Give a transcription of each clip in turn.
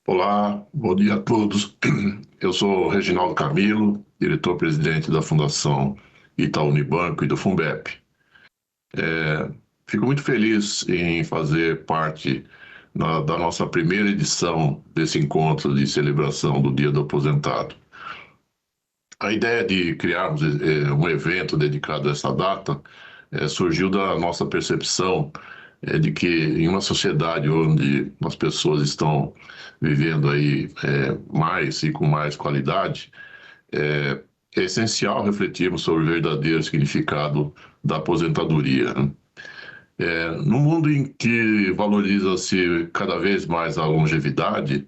Olá, bom dia a todos. Eu sou Reginaldo Camilo, diretor-presidente da Fundação Itaú Unibanco e do Funbep. Fico muito feliz em fazer parte da nossa primeira edição desse encontro de celebração do Dia do Aposentado. A ideia de criarmos um evento dedicado a essa data surgiu da nossa percepção de que em uma sociedade onde as pessoas estão vivendo aí mais e com mais qualidade, é essencial refletirmos sobre o verdadeiro significado da aposentadoria, né? No mundo em que valoriza-se cada vez mais a longevidade,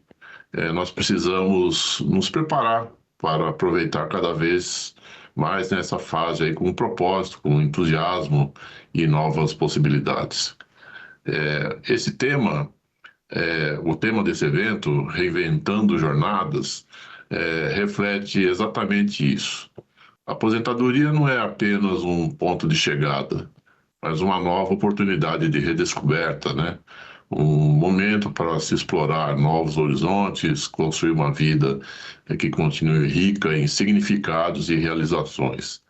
nós precisamos nos preparar para aproveitar cada vez mais nessa fase aí com um propósito, com entusiasmo e novas possibilidades. Esse tema, o tema desse evento, Reinventando Jornadas, reflete exatamente isso. A aposentadoria não é apenas um ponto de chegada, mas uma nova oportunidade de redescoberta, né? Um momento para se explorar novos horizontes, construir uma vida que continue rica em significados e realizações.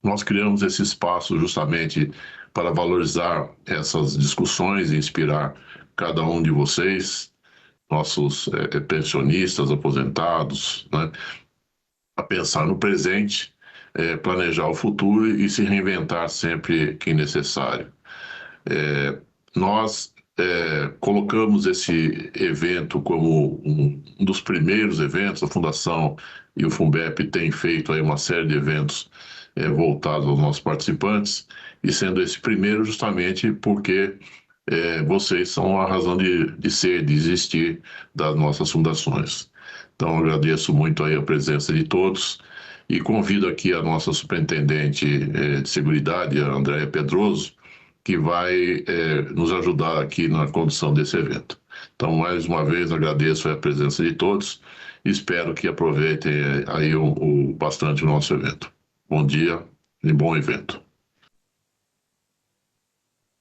Nós criamos esse espaço justamente para valorizar essas discussões e inspirar cada um de vocês, nossos pensionistas, aposentados, né, a pensar no presente, planejar o futuro e se reinventar sempre que necessário. Nós colocamos esse evento como um dos primeiros eventos. A Fundação e o Funbep têm feito aí uma série de eventos voltados aos nossos participantes, e sendo esse primeiro justamente porque vocês são a razão de ser, de existir das nossas fundações. Então, agradeço muito aí a presença de todos e convido aqui a nossa superintendente de seguridade, a Andréia Pedroso, que vai nos ajudar aqui na condução desse evento. Então, mais uma vez, agradeço a presença de todos e espero que aproveitem aí bastante o nosso evento. Bom dia e bom evento.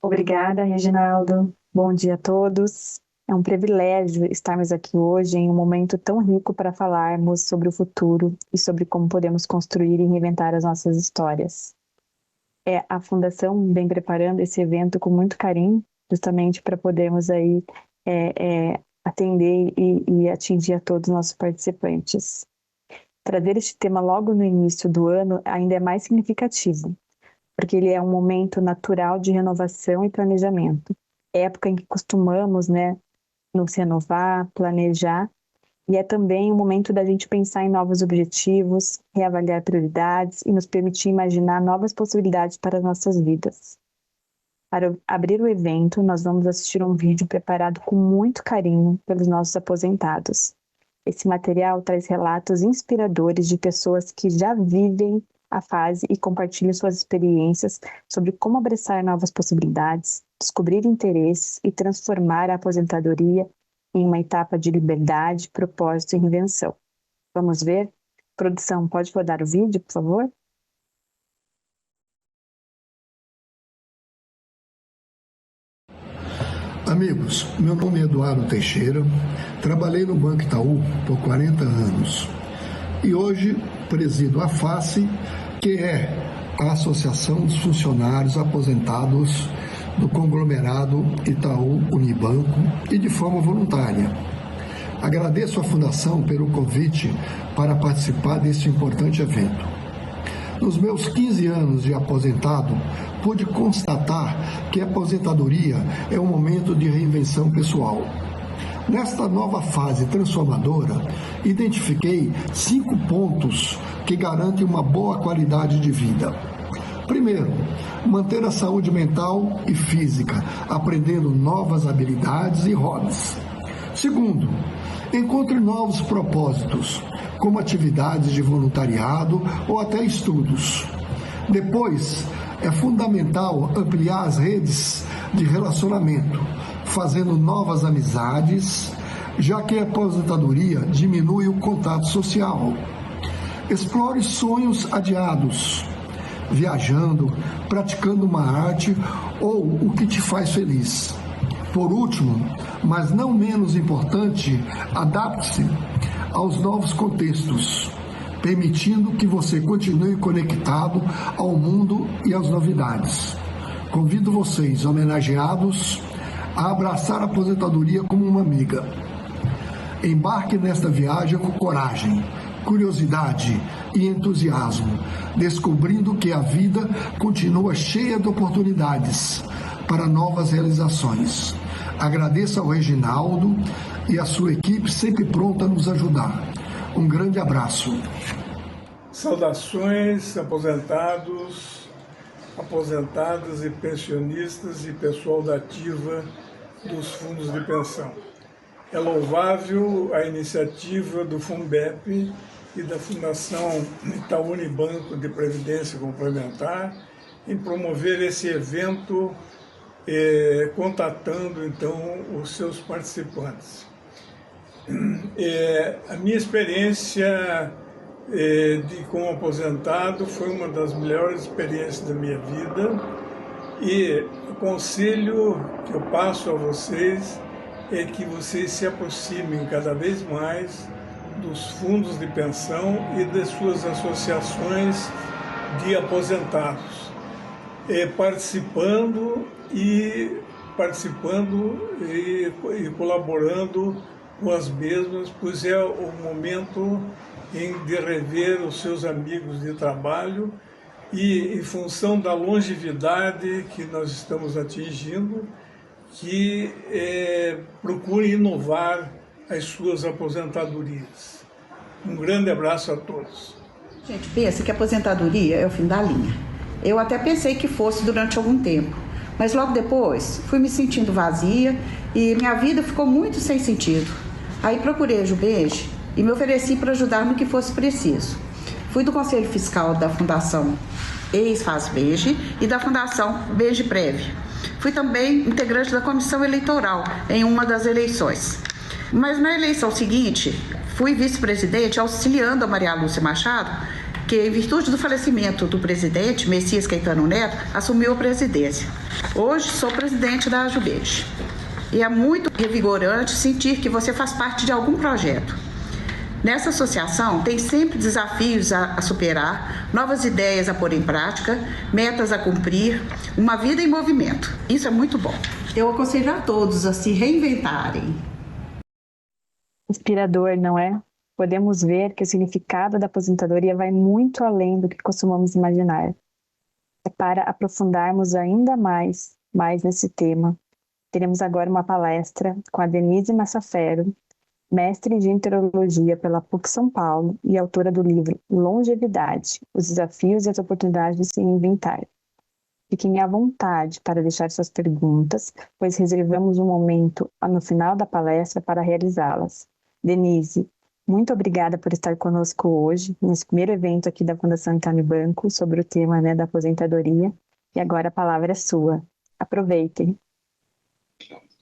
Obrigada, Reginaldo. Bom dia a todos. É um privilégio estarmos aqui hoje em um momento tão rico para falarmos sobre o futuro e sobre como podemos construir e reinventar as nossas histórias. A Fundação vem preparando esse evento com muito carinho, justamente para podermos aí atender e atingir a todos os nossos participantes. Trazer este tema logo no início do ano ainda é mais significativo, porque ele é um momento natural de renovação e planejamento. Época em que costumamos, nos renovar, planejar, e é também o momento da gente pensar em novos objetivos, reavaliar prioridades e nos permitir imaginar novas possibilidades para as nossas vidas. Para abrir o evento, nós vamos assistir um vídeo preparado com muito carinho pelos nossos aposentados. Esse material traz relatos inspiradores de pessoas que já vivem a fase e compartilham suas experiências sobre como abraçar novas possibilidades, descobrir interesses e transformar a aposentadoria em uma etapa de liberdade, propósito e reinvenção. Vamos ver? Produção, pode rodar o vídeo, por favor? Amigos, meu nome é Eduardo Teixeira, trabalhei no Banco Itaú por 40 anos e hoje presido a FACE, que é a Associação dos Funcionários Aposentados do conglomerado Itaú Unibanco e de forma voluntária. Agradeço à Fundação pelo convite para participar deste importante evento. Nos meus 15 anos de aposentado, pude constatar que a aposentadoria é um momento de reinvenção pessoal. Nesta nova fase transformadora, identifiquei 5 pontos que garantem uma boa qualidade de vida. Primeiro, manter a saúde mental e física, aprendendo novas habilidades e hobbies. Segundo, encontre novos propósitos, como atividades de voluntariado ou até estudos. Depois, é fundamental ampliar as redes de relacionamento, fazendo novas amizades, já que a aposentadoria diminui o contato social. Explore sonhos adiados, viajando, praticando uma arte ou o que te faz feliz. Por último, mas não menos importante, adapte-se aos novos contextos, permitindo que você continue conectado ao mundo e às novidades. Convido vocês, homenageados, a abraçar a aposentadoria como uma amiga. Embarque nesta viagem com coragem, curiosidade e entusiasmo, descobrindo que a vida continua cheia de oportunidades para novas realizações. Agradeço ao Reginaldo e à sua equipe sempre pronta a nos ajudar. Um grande abraço. Saudações, aposentados, aposentadas e pensionistas e pessoal da ativa dos fundos de pensão. É louvável a iniciativa do FUNBEP e da Fundação Itaú Unibanco de Previdência Complementar em promover esse evento, contatando então os seus participantes. A minha experiência como aposentado foi uma das melhores experiências da minha vida, e o conselho que eu passo a vocês é que vocês se aproximem cada vez mais dos fundos de pensão e das suas associações de aposentados, participando e colaborando com as mesmas, pois é o momento de rever os seus amigos de trabalho e, em função da longevidade que nós estamos atingindo, que procure inovar as suas aposentadorias. Um grande abraço a todos. A gente pensa que a aposentadoria é o fim da linha. Eu até pensei que fosse durante algum tempo, mas logo depois fui me sentindo vazia e minha vida ficou muito sem sentido. Aí procurei a Jubege e me ofereci para ajudar no que fosse preciso. Fui do Conselho Fiscal da Fundação Ex-FASBEGE e da Fundação BegePrev. Fui também integrante da comissão eleitoral em uma das eleições. Mas na eleição seguinte, fui vice-presidente auxiliando a Maria Lúcia Machado, que, em virtude do falecimento do presidente, Messias Caetano Neto, assumiu a presidência. Hoje sou presidente da Jubege. E é muito revigorante sentir que você faz parte de algum projeto. Nessa associação tem sempre desafios a superar, novas ideias a pôr em prática, metas a cumprir, uma vida em movimento. Isso é muito bom. Eu aconselho a todos a se reinventarem. Inspirador, não é? Podemos ver que o significado da aposentadoria vai muito além do que costumamos imaginar. É para aprofundarmos ainda mais nesse tema. Teremos agora uma palestra com a Denise Massafero, mestre de Enterologia pela PUC São Paulo e autora do livro Longevidade, os desafios e as oportunidades de se reinventar. Fiquem à vontade para deixar suas perguntas, pois reservamos um momento no final da palestra para realizá-las. Denise, muito obrigada por estar conosco hoje, nesse primeiro evento aqui da Fundação Itaú Unibanco, sobre o tema da aposentadoria. E agora a palavra é sua. Aproveitem.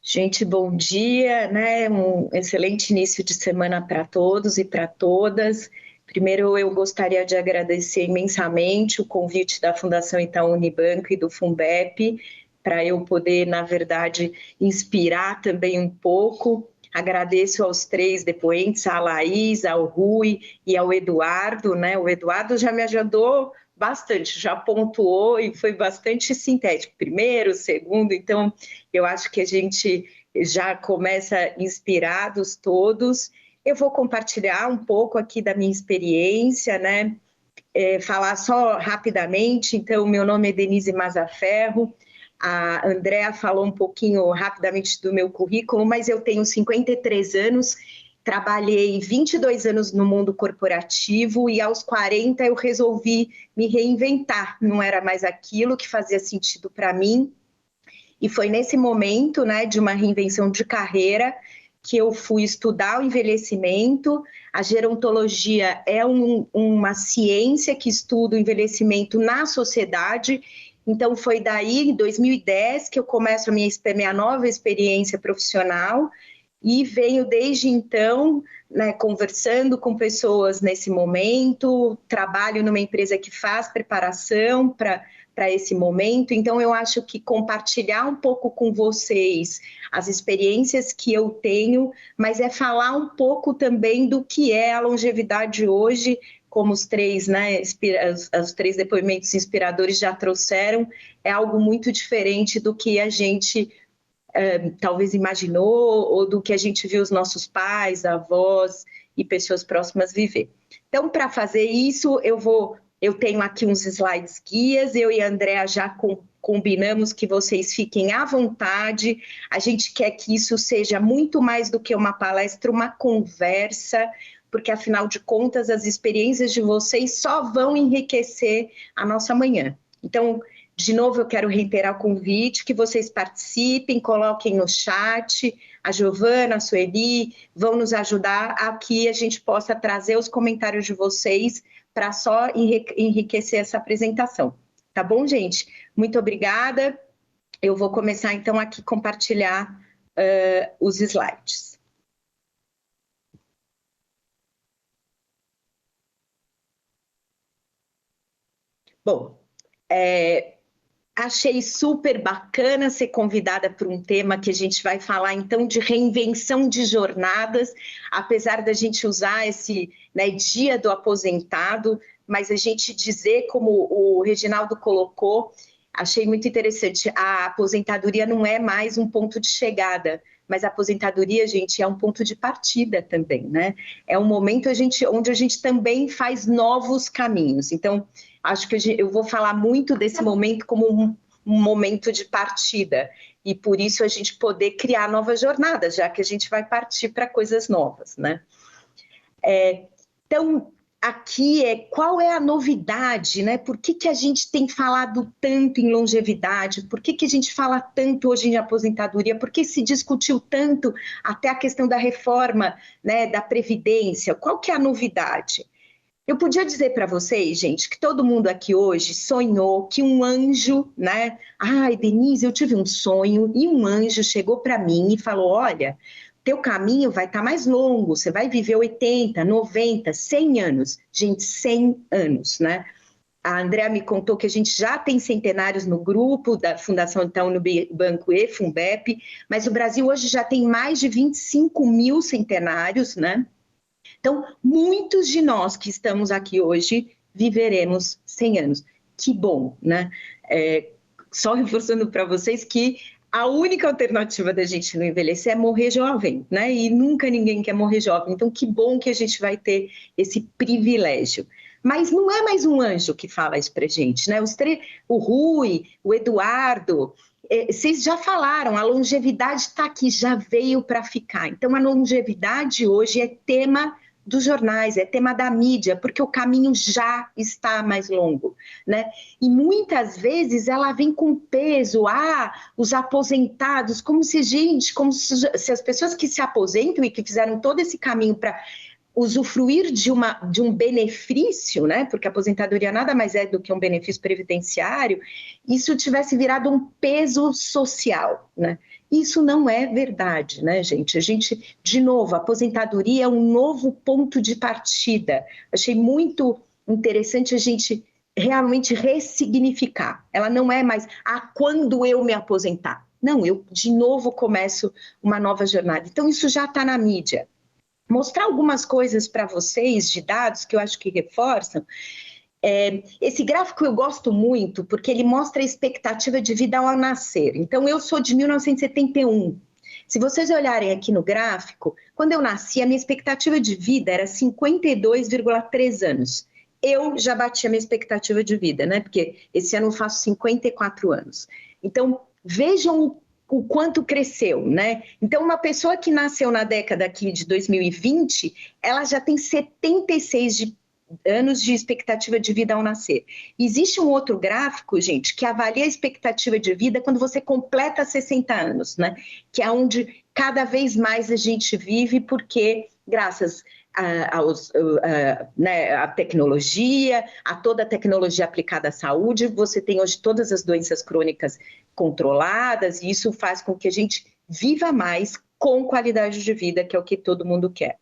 Gente, bom dia, né? Um excelente início de semana para todos e para todas. Primeiro, eu gostaria de agradecer imensamente o convite da Fundação Itaú Unibanco e do FUNBEP, para eu poder, na verdade, inspirar também um pouco. Agradeço aos três depoentes, à Laís, ao Rui e ao Eduardo, né? O Eduardo já me ajudou bastante, já pontuou e foi bastante sintético. Primeiro, segundo, então eu acho que a gente já começa inspirados todos. Eu vou compartilhar um pouco aqui da minha experiência, né? Falar só rapidamente. Então, meu nome é Denise Massafero. A Andréa falou um pouquinho rapidamente do meu currículo, mas eu tenho 53 anos, trabalhei 22 anos no mundo corporativo e aos 40 eu resolvi me reinventar. Não era mais aquilo que fazia sentido para mim. E foi nesse momento, né, de uma reinvenção de carreira que eu fui estudar o envelhecimento. A gerontologia é uma ciência que estuda o envelhecimento na sociedade. Então, foi daí, em 2010, que eu começo a minha nova experiência profissional e venho desde então, né, conversando com pessoas nesse momento. Trabalho numa empresa que faz preparação para para esse momento. Então, eu acho que compartilhar um pouco com vocês as experiências que eu tenho, mas é falar um pouco também do que é a longevidade hoje, como os três, né, os três depoimentos inspiradores já trouxeram, é algo muito diferente do que a gente talvez imaginou ou do que a gente viu os nossos pais, avós e pessoas próximas viver. Então, para fazer isso, eu tenho aqui uns slides guias, eu e a Andrea já combinamos que vocês fiquem à vontade, a gente quer que isso seja muito mais do que uma palestra, uma conversa, porque afinal de contas as experiências de vocês só vão enriquecer a nossa manhã. Então, de novo, eu quero reiterar o convite, que vocês participem, coloquem no chat, a Giovana, a Sueli vão nos ajudar a que a gente possa trazer os comentários de vocês para só enriquecer essa apresentação. Tá bom, gente? Muito obrigada. Eu vou começar, então, aqui compartilhar os slides. Bom, achei super bacana ser convidada para um tema que a gente vai falar, então, de reinvenção de jornadas, apesar da gente usar esse, né, Dia do Aposentado, mas a gente dizer, como o Reginaldo colocou, achei muito interessante, a aposentadoria não é mais um ponto de chegada, mas a aposentadoria, gente, é um ponto de partida também, né? É um momento onde a gente também faz novos caminhos. Então, acho que eu vou falar muito desse momento como um momento de partida, e por isso a gente poder criar novas jornadas, já que a gente vai partir para coisas novas, né? Então, aqui qual é a novidade, né? Por que a gente tem falado tanto em longevidade? Por que a gente fala tanto hoje em aposentadoria? Por que se discutiu tanto até a questão da reforma, né, da Previdência? Qual que é a novidade? Eu podia dizer para vocês, gente, que todo mundo aqui hoje sonhou que um anjo, né? Ai, Denise, eu tive um sonho e um anjo chegou para mim e falou, olha, teu caminho vai estar mais longo, você vai viver 80, 90, 100 anos. Gente, 100 anos, né? A Andrea me contou que a gente já tem centenários no grupo da Fundação Itaú Unibanco e Funbep, mas o Brasil hoje já tem mais de 25 mil centenários, né? Então, muitos de nós que estamos aqui hoje viveremos 100 anos. Que bom, né? Só reforçando para vocês que a única alternativa da gente não envelhecer é morrer jovem, né? E nunca ninguém quer morrer jovem. Então, que bom que a gente vai ter esse privilégio. Mas não é mais um anjo que fala isso para a gente, né? O Rui, o Eduardo, vocês já falaram, a longevidade está aqui, já veio para ficar. Então, a longevidade hoje é tema dos jornais, é tema da mídia, porque o caminho já está mais longo, né? E muitas vezes ela vem com peso, os aposentados, como se as pessoas que se aposentam e que fizeram todo esse caminho para usufruir de um benefício, né? Porque a aposentadoria nada mais é do que um benefício previdenciário, isso tivesse virado um peso social, né? Isso não é verdade, né, gente? De novo, a aposentadoria é um novo ponto de partida. Achei muito interessante a gente realmente ressignificar. Ela não é mais, quando eu me aposentar. Não, eu de novo começo uma nova jornada. Então, isso já está na mídia. Mostrar algumas coisas para vocês de dados que eu acho que reforçam. Esse gráfico eu gosto muito porque ele mostra a expectativa de vida ao nascer. Então, eu sou de 1971. Se vocês olharem aqui no gráfico, quando eu nasci, a minha expectativa de vida era 52,3 anos. Eu já bati a minha expectativa de vida, né? Porque esse ano eu faço 54 anos. Então, vejam o quanto cresceu, né? Então, uma pessoa que nasceu na década aqui de 2020, ela já tem 76 anos de expectativa de vida ao nascer. Existe um outro gráfico, gente, que avalia a expectativa de vida quando você completa 60 anos, né? Que é onde cada vez mais a gente vive, porque graças à tecnologia, a toda a tecnologia aplicada à saúde, você tem hoje todas as doenças crônicas controladas, e isso faz com que a gente viva mais com qualidade de vida, que é o que todo mundo quer.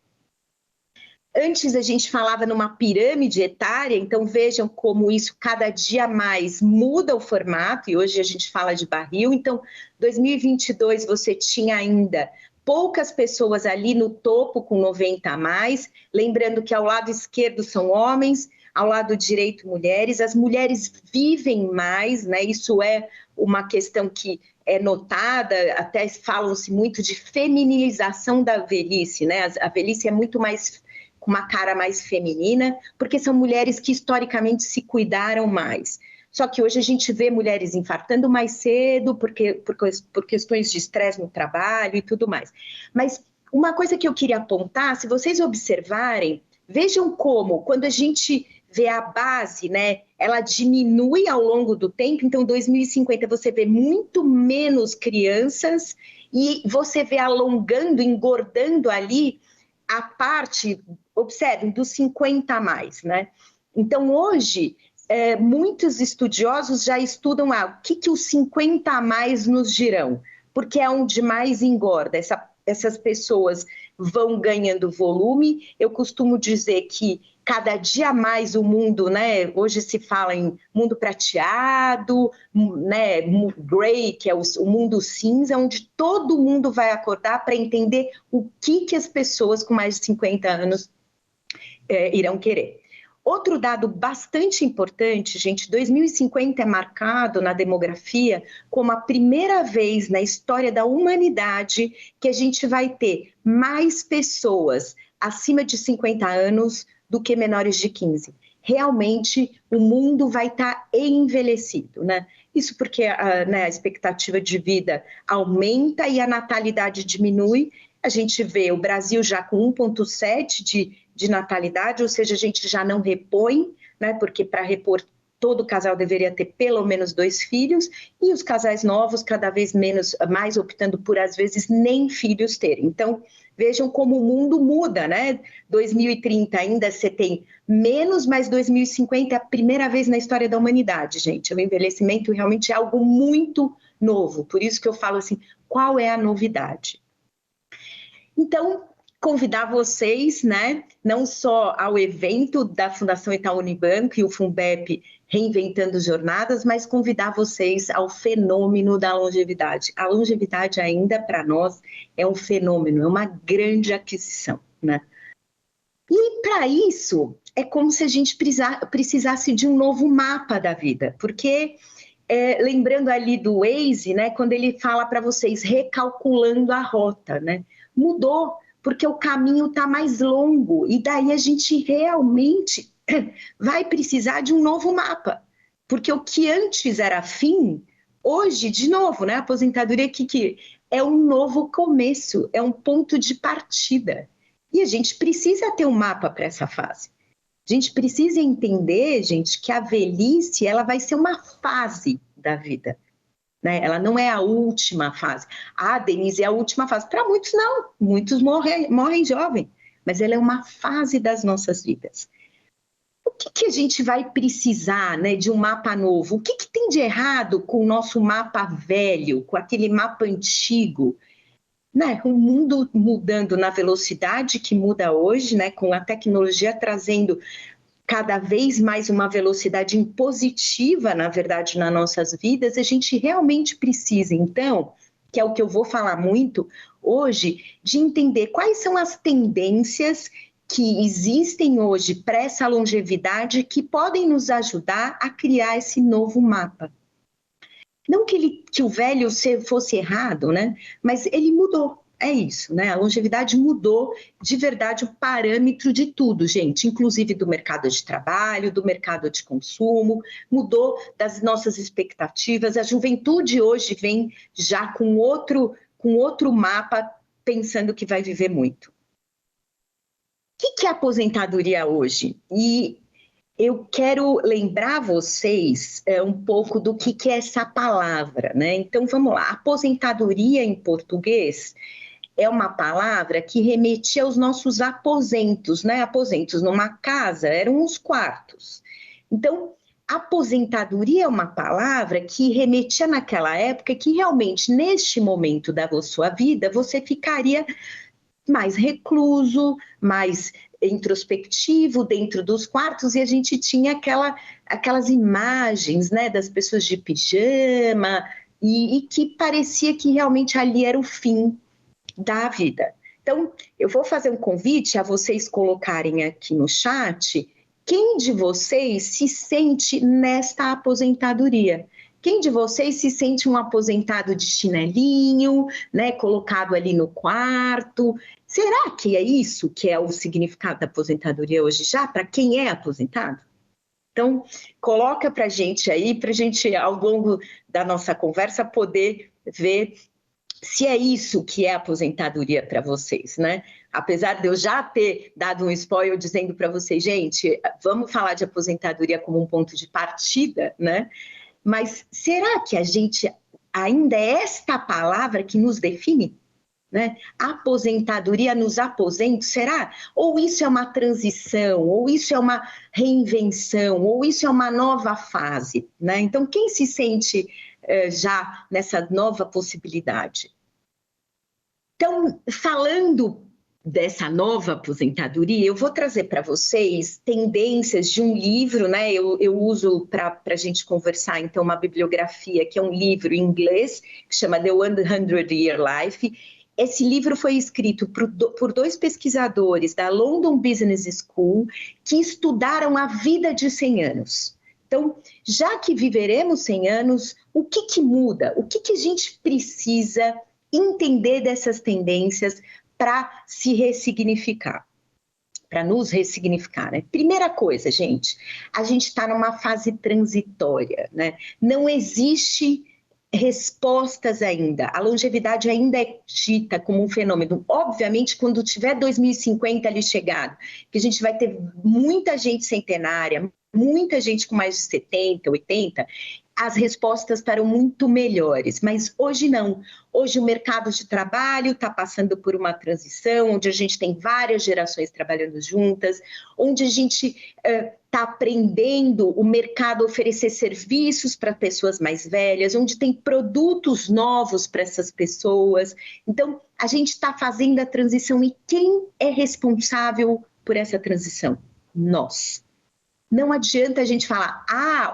Antes a gente falava numa pirâmide etária, então vejam como isso cada dia mais muda o formato, e hoje a gente fala de barril. Então, 2022 você tinha ainda poucas pessoas ali no topo com 90 a mais, lembrando que ao lado esquerdo são homens, ao lado direito mulheres. As mulheres vivem mais, né? Isso é uma questão que é notada, até falam-se muito de feminilização da velhice, né? A velhice é muito mais com uma cara mais feminina, porque são mulheres que historicamente se cuidaram mais. Só que hoje a gente vê mulheres infartando mais cedo por questões de estresse no trabalho e tudo mais. Mas uma coisa que eu queria apontar, se vocês observarem, vejam como, quando a gente vê a base, né, ela diminui ao longo do tempo. Então, 2050 você vê muito menos crianças e você vê alongando, engordando ali a parte, observem, dos 50 a mais, né? Então, hoje, muitos estudiosos já estudam o que os 50 a mais nos dirão, porque é onde mais engorda. Essas pessoas vão ganhando volume. Eu costumo dizer que cada dia mais o mundo, né? Hoje se fala em mundo prateado, né? Grey, que é o mundo cinza, onde todo mundo vai acordar para entender o que as pessoas com mais de 50 anos irão querer. Outro dado bastante importante, gente, 2050 é marcado na demografia como a primeira vez na história da humanidade que a gente vai ter mais pessoas acima de 50 anos do que menores de 15. Realmente, o mundo vai estar envelhecido, né? Isso porque a expectativa de vida aumenta e a natalidade diminui. A gente vê o Brasil já com 1,7 de natalidade, ou seja, a gente já não repõe, né? Porque para repor, todo casal deveria ter pelo menos 2 filhos, e os casais novos cada vez mais optando por, às vezes, nem filhos terem. Então, vejam como o mundo muda, né? 2030 ainda você tem menos, mas 2050 é a primeira vez na história da humanidade, gente. O envelhecimento realmente é algo muito novo, por isso que eu falo assim, qual é a novidade? Então, convidar vocês, né, não só ao evento da Fundação Itaú Unibanco e o Funbep Reinventando Jornadas, mas convidar vocês ao fenômeno da longevidade. A longevidade ainda, para nós, é um fenômeno, é uma grande aquisição, né? E para isso, é como se a gente precisasse de um novo mapa da vida, porque, lembrando ali do Waze, né, quando ele fala para vocês recalculando a rota, né, mudou, porque o caminho está mais longo, e daí a gente realmente vai precisar de um novo mapa, porque o que antes era fim, hoje, de novo, né, a aposentadoria que é um novo começo, é um ponto de partida, e a gente precisa ter um mapa para essa fase. A gente precisa entender, gente, que a velhice ela vai ser uma fase da vida, né? Ela não é a última fase. Denise, é a última fase. Para muitos, não. Muitos morrem jovem. Mas ela é uma fase das nossas vidas. O que a gente vai precisar, né, de um mapa novo? O que tem de errado com o nosso mapa velho, com aquele mapa antigo? Né? O mundo mudando na velocidade que muda hoje, né, com a tecnologia trazendo cada vez mais uma velocidade impositiva, na verdade, nas nossas vidas, a gente realmente precisa, então, que é o que eu vou falar muito hoje, de entender quais são as tendências que existem hoje para essa longevidade que podem nos ajudar a criar esse novo mapa. Não que o velho fosse errado, né? Mas ele mudou. É isso, né? A longevidade mudou de verdade o parâmetro de tudo, gente, inclusive do mercado de trabalho, do mercado de consumo, mudou das nossas expectativas. A juventude hoje vem já com outro mapa, pensando que vai viver muito. O que é aposentadoria hoje? E eu quero lembrar vocês um pouco do que é essa palavra, né? Então, vamos lá. Aposentadoria em português é uma palavra que remetia aos nossos aposentos, né? Aposentos numa casa eram os quartos. Então, aposentadoria é uma palavra que remetia naquela época que realmente, neste momento da sua vida, você ficaria mais recluso, mais introspectivo dentro dos quartos e a gente tinha aquelas imagens, né, das pessoas de pijama e que parecia que realmente ali era o fim da vida. Então, eu vou fazer um convite a vocês colocarem aqui no chat quem de vocês se sente nesta aposentadoria. Quem de vocês se sente um aposentado de chinelinho, né, colocado ali no quarto? Será que é isso que é o significado da aposentadoria hoje já, para quem é aposentado? Então, coloca para a gente aí, para a gente, ao longo da nossa conversa, poder ver se é isso que é aposentadoria para vocês, né? Apesar de eu já ter dado um spoiler dizendo para vocês, gente, vamos falar de aposentadoria como um ponto de partida, né? Mas será que a gente ainda é esta palavra que nos define? Né? Aposentadoria nos aposentos, será? Ou isso é uma transição, ou isso é uma reinvenção, ou isso é uma nova fase, né? Então, quem se sente já nessa nova possibilidade? Então, falando dessa nova aposentadoria, eu vou trazer para vocês tendências de um livro, né? Eu uso para a gente conversar, então, uma bibliografia, que é um livro em inglês, que chama The 100-Year Life. Esse livro foi escrito por dois pesquisadores da London Business School que estudaram a vida de 100 anos. Então, já que viveremos 100 anos, o que muda? O que a gente precisa entender dessas tendências para se ressignificar, para nos ressignificar, né? Primeira coisa, gente, a gente está numa fase transitória, né? Não existe respostas ainda, a longevidade ainda é dita como um fenômeno. Obviamente, quando tiver 2050 ali chegado, que a gente vai ter muita gente centenária, muita gente com mais de 70, 80, as respostas estarão muito melhores, mas hoje não. Hoje o mercado de trabalho está passando por uma transição, onde a gente tem várias gerações trabalhando juntas, onde a gente está aprendendo o mercado a oferecer serviços para pessoas mais velhas, onde tem produtos novos para essas pessoas. Então, a gente está fazendo a transição e quem é responsável por essa transição? Nós. Não adianta a gente falar,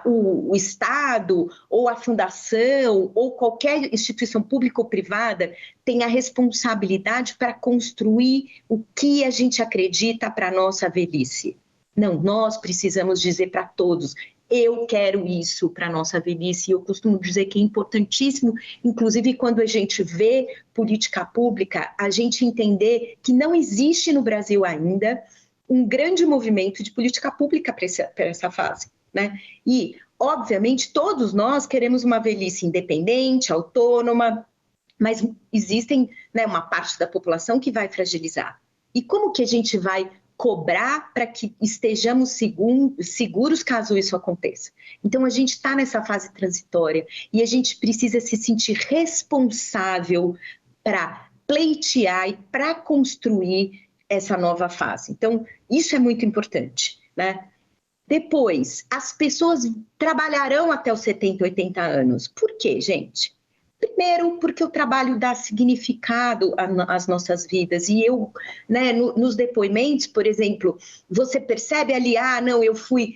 o Estado, ou a fundação, ou qualquer instituição pública ou privada tem a responsabilidade para construir o que a gente acredita para a nossa velhice. Não, nós precisamos dizer para todos, eu quero isso para a nossa velhice, e eu costumo dizer que é importantíssimo, inclusive quando a gente vê política pública, a gente entender que não existe no Brasil ainda um grande movimento de política pública para essa fase, né? E, obviamente, todos nós queremos uma velhice independente, autônoma, mas existem, né, uma parte da população que vai fragilizar. E como que a gente vai cobrar para que estejamos seguros caso isso aconteça? Então, a gente está nessa fase transitória e a gente precisa se sentir responsável para pleitear e para construir essa nova fase. Então, isso é muito importante, né? Depois, as pessoas trabalharão até os 70, 80 anos. Por quê, gente? Primeiro, porque o trabalho dá significado às nossas vidas. E eu, né, nos depoimentos, por exemplo, você percebe ali, não, eu fui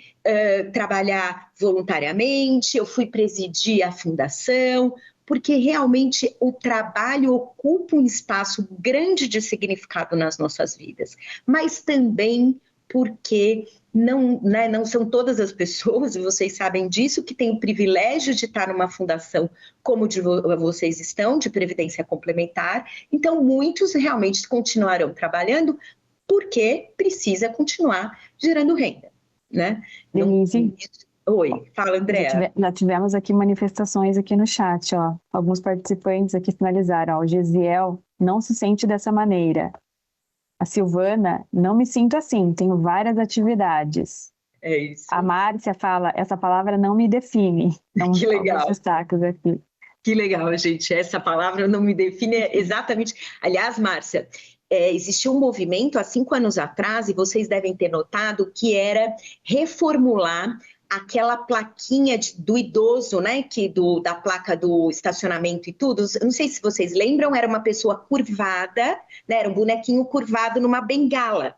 trabalhar voluntariamente, eu fui presidir a fundação, porque realmente o trabalho ocupa um espaço grande de significado nas nossas vidas, mas também porque não são todas as pessoas, e vocês sabem disso, que têm o privilégio de estar numa fundação como vocês estão, de previdência complementar, então muitos realmente continuarão trabalhando porque precisa continuar gerando renda, né? Denise? Oi, fala, Andréa. Já tivemos aqui manifestações aqui no chat, ó. Alguns participantes aqui finalizaram, ó. O Gesiel não se sente dessa maneira. A Silvana, não me sinto assim, tenho várias atividades. É isso. A Márcia fala, essa palavra não me define. Então, que legal. Destaques aqui. Que legal, gente. Essa palavra não me define exatamente. Aliás, Márcia, existiu um movimento há 5 anos atrás, e vocês devem ter notado, que era reformular aquela plaquinha do idoso, né, da placa do estacionamento e tudo. Não sei se vocês lembram, era uma pessoa curvada, né, era um bonequinho curvado numa bengala.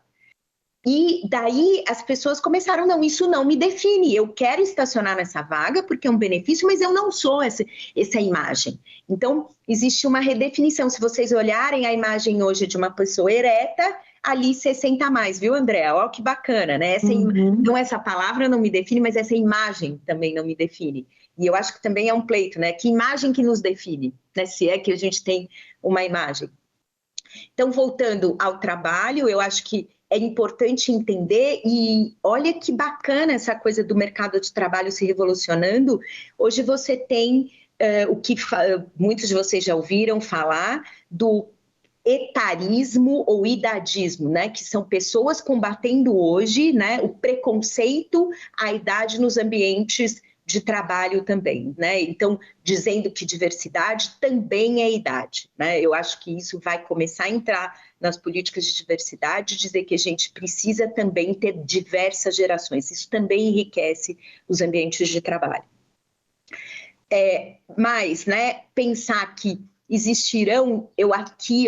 E daí as pessoas começaram, não, isso não me define, eu quero estacionar nessa vaga porque é um benefício, mas eu não sou essa imagem. Então, existe uma redefinição. Se vocês olharem a imagem hoje de uma pessoa ereta, ali 60 a mais, viu, Andréa? Olha que bacana, né? Não essa palavra não me define, mas essa imagem também não me define. E eu acho que também é um pleito, né? Que imagem que nos define, né? Se é que a gente tem uma imagem. Então, voltando ao trabalho, eu acho que é importante entender, e olha que bacana essa coisa do mercado de trabalho se revolucionando. Hoje você tem o que muitos de vocês já ouviram falar do etarismo ou idadismo, né? Que são pessoas combatendo hoje, né, o preconceito à idade nos ambientes de trabalho também, né? Então, dizendo que diversidade também é idade, né? Eu acho que isso vai começar a entrar nas políticas de diversidade, dizer que a gente precisa também ter diversas gerações. Isso também enriquece os ambientes de trabalho. Mas, né, pensar que existirão, eu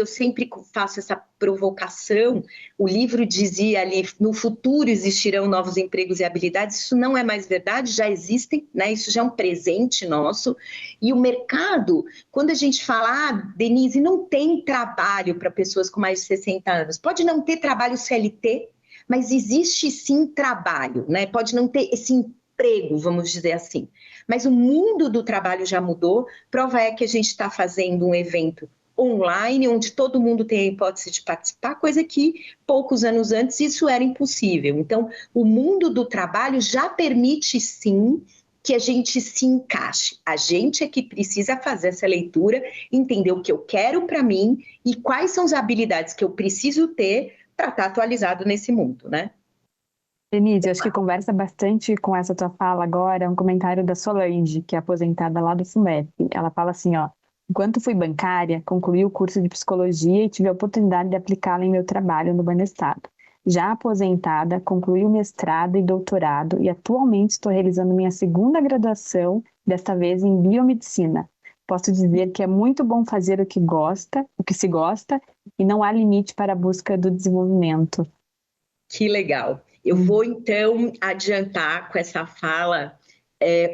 sempre faço essa provocação, o livro dizia ali, no futuro existirão novos empregos e habilidades, isso não é mais verdade, já existem, né? Isso já é um presente nosso, e o mercado, quando a gente fala, Denise, não tem trabalho para pessoas com mais de 60 anos, pode não ter trabalho CLT, mas existe sim trabalho, né? Pode não ter esse emprego, vamos dizer assim. Mas o mundo do trabalho já mudou. Prova é que a gente está fazendo um evento online, onde todo mundo tem a hipótese de participar, coisa que poucos anos antes isso era impossível. Então, o mundo do trabalho já permite, sim, que a gente se encaixe. A gente é que precisa fazer essa leitura, entender o que eu quero para mim e quais são as habilidades que eu preciso ter para estar atualizado nesse mundo, né? Denise, eu acho que conversa bastante com essa tua fala agora, um comentário da Solange, que é aposentada lá do FUMEP. Ela fala assim, ó, enquanto fui bancária, concluí o curso de psicologia e tive a oportunidade de aplicá-lo em meu trabalho no Banestado. Já aposentada, concluí o mestrado e doutorado e atualmente estou realizando minha segunda graduação, desta vez em biomedicina. Posso dizer que é muito bom fazer o que se gosta, e não há limite para a busca do desenvolvimento. Que legal. Eu vou, então, adiantar com essa fala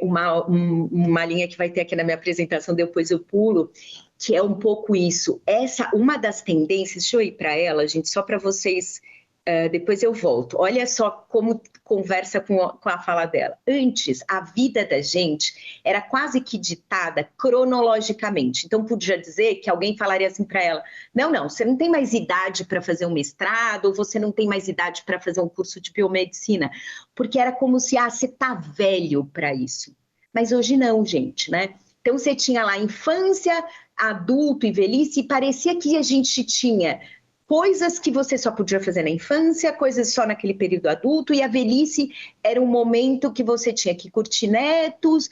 uma linha que vai ter aqui na minha apresentação, depois eu pulo, que é um pouco isso. Uma das tendências, deixa eu ir para ela, gente, só para vocês, depois eu volto. Olha só como conversa com a fala dela. Antes, a vida da gente era quase que ditada cronologicamente. Então, podia dizer que alguém falaria assim para ela, não, você não tem mais idade para fazer um mestrado, ou você não tem mais idade para fazer um curso de biomedicina, porque era como se, você tá velho para isso. Mas hoje não, gente, né? Então, você tinha lá infância, adulto e velhice, e parecia que a gente tinha coisas que você só podia fazer na infância, coisas só naquele período adulto, e a velhice era um momento que você tinha que curtir netos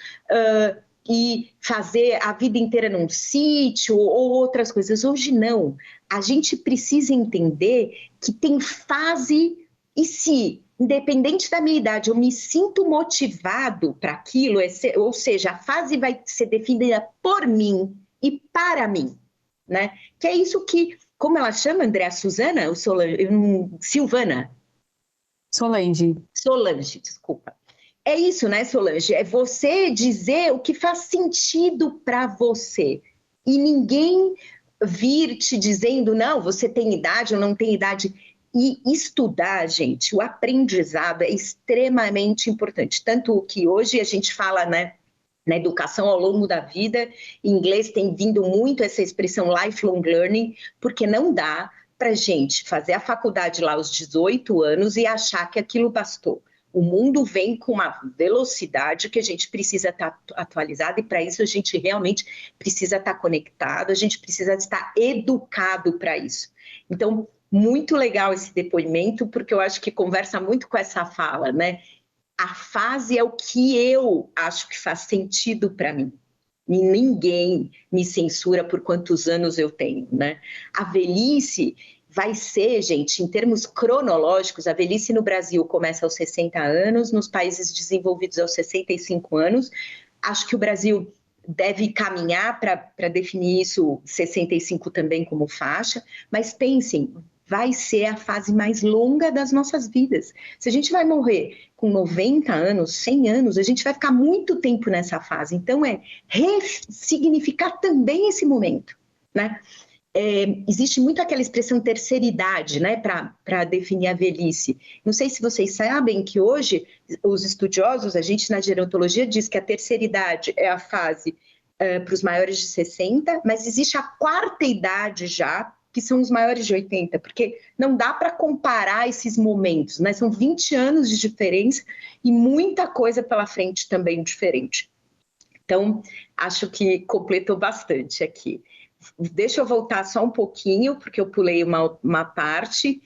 e fazer a vida inteira num sítio ou outras coisas. Hoje não. A gente precisa entender que tem fase, e se, independente da minha idade, eu me sinto motivado para aquilo, ou seja, a fase vai ser definida por mim e para mim, né? Que é isso que... Como ela chama, Andréa? Suzana? Silvana? Solange, desculpa. É isso, né, Solange? É você dizer o que faz sentido para você. E ninguém vir te dizendo, não, você tem idade ou não tem idade. E estudar, gente, o aprendizado é extremamente importante. Tanto que hoje a gente fala, né, na educação ao longo da vida, em inglês tem vindo muito essa expressão lifelong learning, porque não dá para a gente fazer a faculdade lá aos 18 anos e achar que aquilo bastou. O mundo vem com uma velocidade que a gente precisa estar atualizado, e para isso a gente realmente precisa estar conectado, a gente precisa estar educado para isso. Então, muito legal esse depoimento, porque eu acho que conversa muito com essa fala, né? A fase é o que eu acho que faz sentido para mim. E ninguém me censura por quantos anos eu tenho, né? A velhice vai ser, gente, em termos cronológicos, a velhice no Brasil começa aos 60 anos, nos países desenvolvidos aos 65 anos. Acho que o Brasil deve caminhar para definir isso, 65 também como faixa, mas pensem, vai ser a fase mais longa das nossas vidas. Se a gente vai morrer com 90 anos, 100 anos, a gente vai ficar muito tempo nessa fase. Então, ressignificar também esse momento, né? Existe muito aquela expressão terceira idade, né, para definir a velhice. Não sei se vocês sabem que hoje os estudiosos, a gente na gerontologia diz que a terceira idade é a fase para os maiores de 60, mas existe a quarta idade já, que são os maiores de 80, porque não dá para comparar esses momentos, né? São 20 anos de diferença e muita coisa pela frente também diferente. Então, acho que completou bastante aqui. Deixa eu voltar só um pouquinho, porque eu pulei uma parte,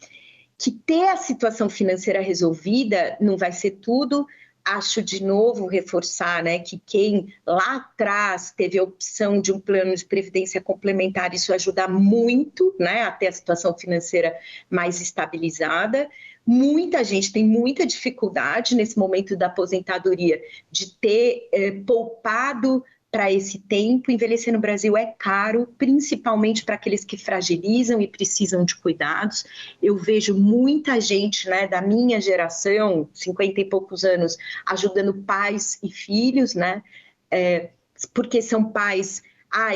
que ter a situação financeira resolvida não vai ser tudo. Acho, de novo, reforçar, né, que quem lá atrás teve a opção de um plano de previdência complementar, isso ajuda muito, né, a ter a situação financeira mais estabilizada. Muita gente tem muita dificuldade nesse momento da aposentadoria de ter poupado para esse tempo. Envelhecer no Brasil é caro, principalmente para aqueles que fragilizam e precisam de cuidados. Eu vejo muita gente, né, da minha geração, 50 e poucos anos, ajudando pais e filhos, né, porque são pais...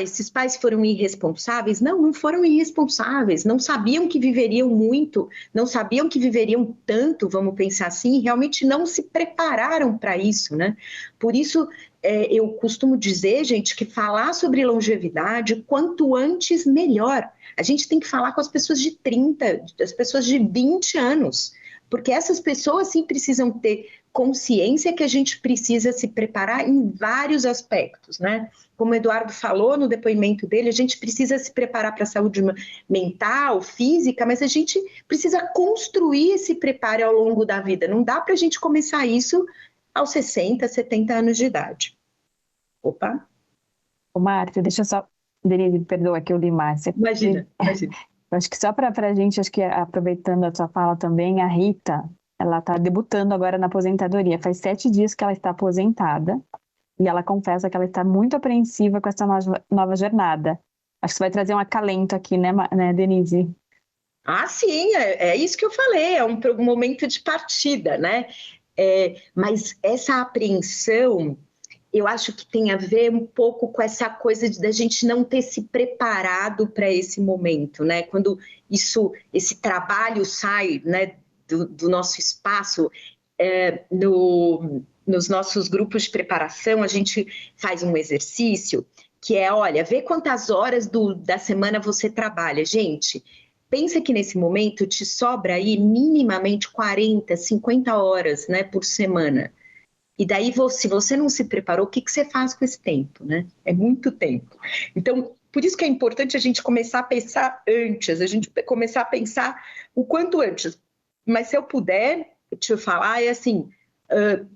esses pais foram irresponsáveis? Não, não foram irresponsáveis, não sabiam que viveriam muito, não sabiam que viveriam tanto, vamos pensar assim, realmente não se prepararam para isso, né? Por isso, eu costumo dizer, gente, que falar sobre longevidade, quanto antes, melhor. A gente tem que falar com as pessoas de 30, as pessoas de 20 anos, porque essas pessoas, sim, precisam ter consciência que a gente precisa se preparar em vários aspectos, né? Como o Eduardo falou no depoimento dele, a gente precisa se preparar para a saúde mental, física, mas a gente precisa construir esse preparo ao longo da vida. Não dá para a gente começar isso aos 60, 70 anos de idade. Opa! Ô, Márcia, deixa eu só... Denise, perdoa que eu li, Márcia. Imagina. Acho que só para a gente, acho que aproveitando a sua fala também, a Rita, ela está debutando agora na aposentadoria. Faz 7 dias que ela está aposentada e ela confessa que ela está muito apreensiva com essa nova jornada. Acho que você vai trazer um acalento aqui, né, Denise? Sim, é isso que eu falei, é um momento de partida, né? Mas essa apreensão, eu acho que tem a ver um pouco com essa coisa da gente não ter se preparado para esse momento, né? Quando esse trabalho sai, né, do nosso espaço, nos nossos grupos de preparação, a gente faz um exercício que olha, vê quantas horas da semana você trabalha. Gente, pensa que nesse momento te sobra aí minimamente 40, 50 horas, né, por semana. E daí, se você não se preparou, o que você faz com esse tempo, né? É muito tempo. Então, por isso que é importante a gente começar a pensar antes, a gente começar a pensar o quanto antes. Mas se eu puder te falar, assim,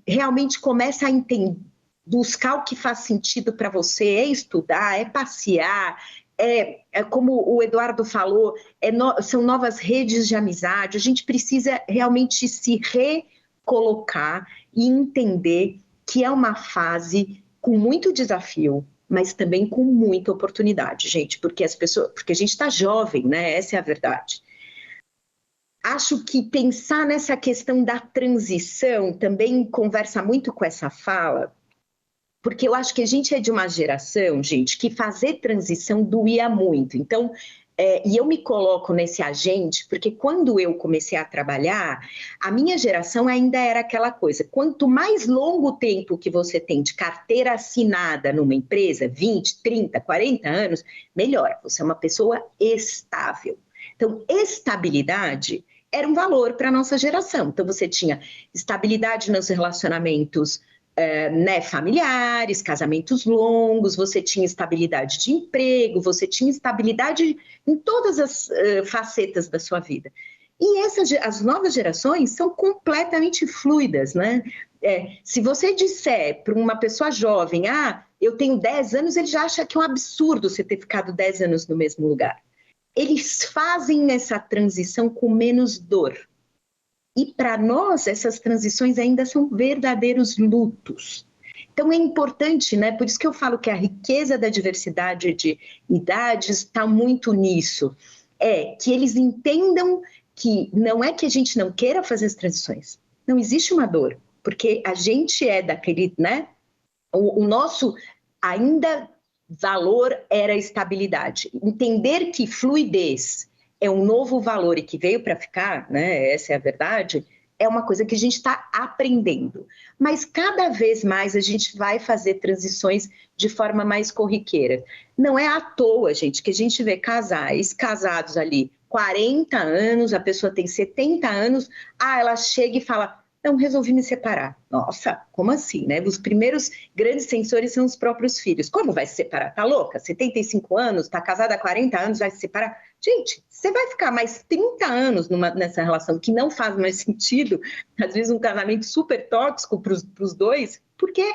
realmente começa a entender, buscar o que faz sentido para você, estudar, passear, como o Eduardo falou, são novas redes de amizade, a gente precisa realmente se recolocar e entender que é uma fase com muito desafio, mas também com muita oportunidade, gente, porque a gente está jovem, né? Essa é a verdade. Acho que pensar nessa questão da transição também conversa muito com essa fala, porque eu acho que a gente é de uma geração, gente, que fazer transição doía muito. Então, e eu me coloco nesse agente, porque quando eu comecei a trabalhar, a minha geração ainda era aquela coisa, quanto mais longo tempo que você tem de carteira assinada numa empresa, 20, 30, 40 anos, melhor, você é uma pessoa estável. Então, estabilidade era um valor para a nossa geração. Então, você tinha estabilidade nos relacionamentos familiares, casamentos longos, você tinha estabilidade de emprego, você tinha estabilidade em todas as facetas da sua vida. E as novas gerações são completamente fluidas, né? Se você disser para uma pessoa jovem, eu tenho 10 anos, ele já acha que é um absurdo você ter ficado 10 anos no mesmo lugar. Eles fazem essa transição com menos dor. E para nós, essas transições ainda são verdadeiros lutos. Então é importante, né? Por isso que eu falo que a riqueza da diversidade de idades está muito nisso. é que eles entendam que não é que a gente não queira fazer as transições. Não existe uma dor, porque a gente é daquele, né? O nosso ainda valor era estabilidade. Entender que fluidez é um novo valor e que veio para ficar, né? Essa é a verdade. É uma coisa que a gente está aprendendo. Mas cada vez mais a gente vai fazer transições de forma mais corriqueira. Não é à toa, gente, que a gente vê casais casados ali 40 anos, a pessoa tem 70 anos, ela chega e fala, não, resolvi me separar. Nossa, como assim, né? Os primeiros grandes censores são os próprios filhos. Como vai se separar? Tá louca? 75 anos, tá casada há 40 anos, vai se separar? Gente, você vai ficar mais 30 anos nessa relação que não faz mais sentido, às vezes um casamento super tóxico para os dois. Por quê?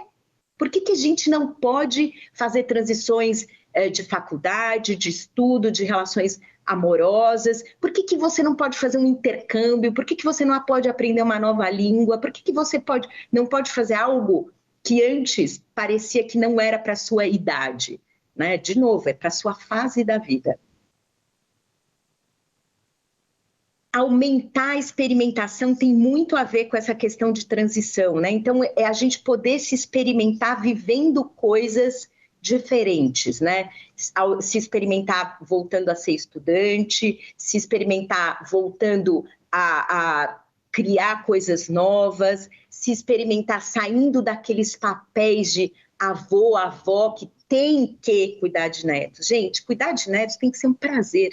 Por que a gente não pode fazer transições de faculdade, de estudo, de relações amorosas? Por que você não pode fazer um intercâmbio? Por que você não pode aprender uma nova língua? Por que você não pode fazer algo que antes parecia que não era para a sua idade? Né? De novo, é para a sua fase da vida. Aumentar a experimentação tem muito a ver com essa questão de transição, né? Então, é a gente poder se experimentar vivendo coisas diferentes, né? Se experimentar voltando a ser estudante, se experimentar voltando a criar coisas novas, se experimentar saindo daqueles papéis de avô, avó, que tem que cuidar de netos. Gente, cuidar de netos tem que ser um prazer.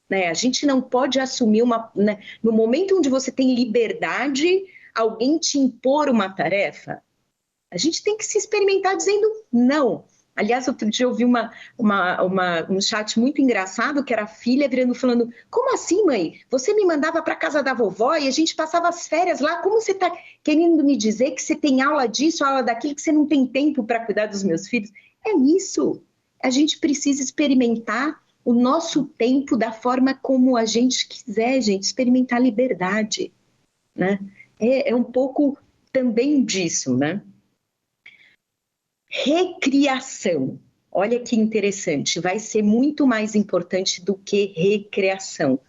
Né? A gente não pode assumir né? No momento onde você tem liberdade, alguém te impor uma tarefa, a gente tem que se experimentar dizendo não. Aliás, outro dia eu vi um chat muito engraçado, que era a filha virando falando, como assim, mãe? Você me mandava para casa da vovó e a gente passava as férias lá, como você está querendo me dizer que você tem aula disso, aula daquilo, que você não tem tempo para cuidar dos meus filhos? É isso. A gente precisa experimentar o nosso tempo da forma como a gente quiser, gente, experimentar liberdade, né? É um pouco também disso, né? Recriação, olha que interessante, vai ser muito mais importante do que recreação.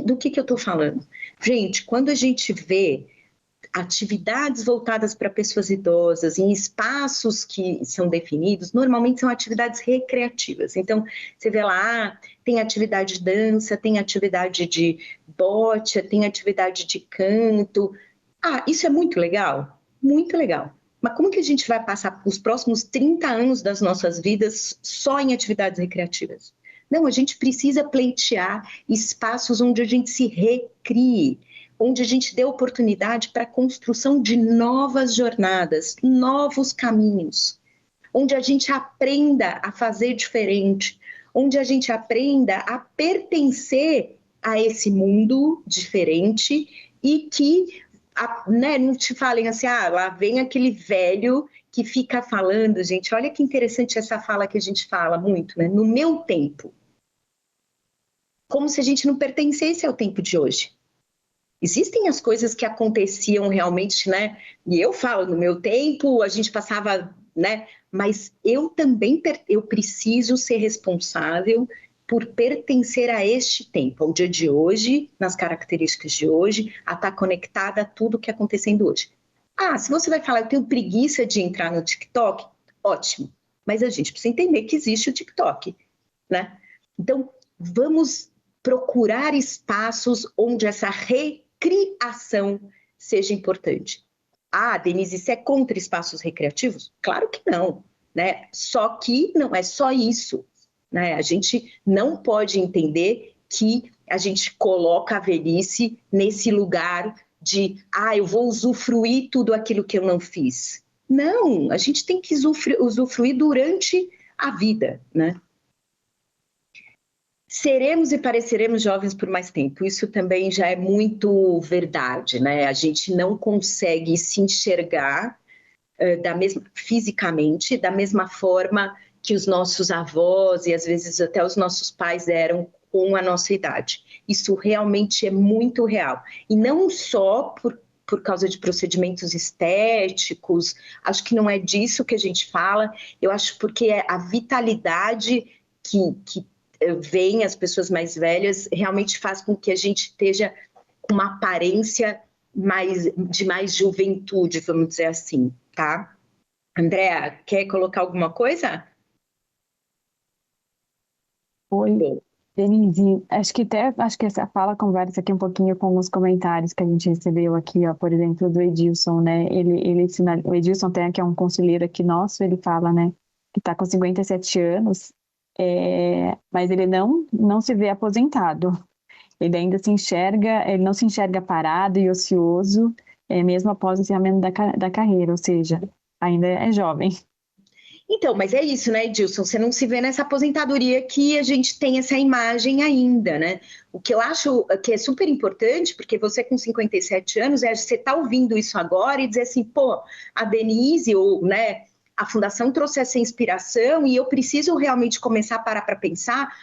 Do que eu estou falando? Gente, quando a gente vê atividades voltadas para pessoas idosas, em espaços que são definidos, normalmente são atividades recreativas. Então, você vê lá, tem atividade de dança, tem atividade de bote, tem atividade de canto. Isso é muito legal? Muito legal. Mas como que a gente vai passar os próximos 30 anos das nossas vidas só em atividades recreativas? Não, a gente precisa pleitear espaços onde a gente se recrie, onde a gente dê oportunidade para a construção de novas jornadas, novos caminhos, onde a gente aprenda a fazer diferente, onde a gente aprenda a pertencer a esse mundo diferente e que né, não te falem assim, lá vem aquele velho que fica falando, gente, olha que interessante essa fala que a gente fala muito, né? No meu tempo. Como se a gente não pertencesse ao tempo de hoje. Existem as coisas que aconteciam realmente, né? E eu falo, no meu tempo, a gente passava, né? Mas eu também eu preciso ser responsável por pertencer a este tempo, ao dia de hoje, nas características de hoje, a estar conectada a tudo que está acontecendo hoje. Se você vai falar, eu tenho preguiça de entrar no TikTok, ótimo. Mas a gente precisa entender que existe o TikTok, né? Então, vamos procurar espaços onde essa recriação seja importante. Denise, você é contra espaços recreativos? Claro que não, né? Só que não é só isso, né? A gente não pode entender que a gente coloca a velhice nesse lugar de, eu vou usufruir tudo aquilo que eu não fiz. Não, a gente tem que usufruir durante a vida, né? Seremos e pareceremos jovens por mais tempo. Isso também já é muito verdade, né? A gente não consegue se enxergar fisicamente da mesma forma que os nossos avós e às vezes até os nossos pais eram com a nossa idade. Isso realmente é muito real. E não só por causa de procedimentos estéticos, acho que não é disso que a gente fala, eu acho porque é a vitalidade que veem as pessoas mais velhas, realmente faz com que a gente esteja com uma aparência de mais juventude, vamos dizer assim, tá? Andréa, quer colocar alguma coisa? Oi, Denise. Acho que essa fala conversa aqui um pouquinho com os comentários que a gente recebeu aqui, ó, por exemplo, do Edilson, né? O Edilson tem aqui um conselheiro aqui nosso, ele fala, né, que está com 57 anos, mas ele não se vê aposentado. Ele ainda ele não se enxerga parado e ocioso, mesmo após o encerramento da carreira, ou seja, ainda é jovem. Então, mas é isso, né, Edilson? Você não se vê nessa aposentadoria que a gente tem essa imagem ainda, né? O que eu acho que é super importante, porque você com 57 anos, você tá ouvindo isso agora e dizer assim, pô, a Denise ou, né, a Fundação trouxe essa inspiração e eu preciso realmente começar a parar para pensar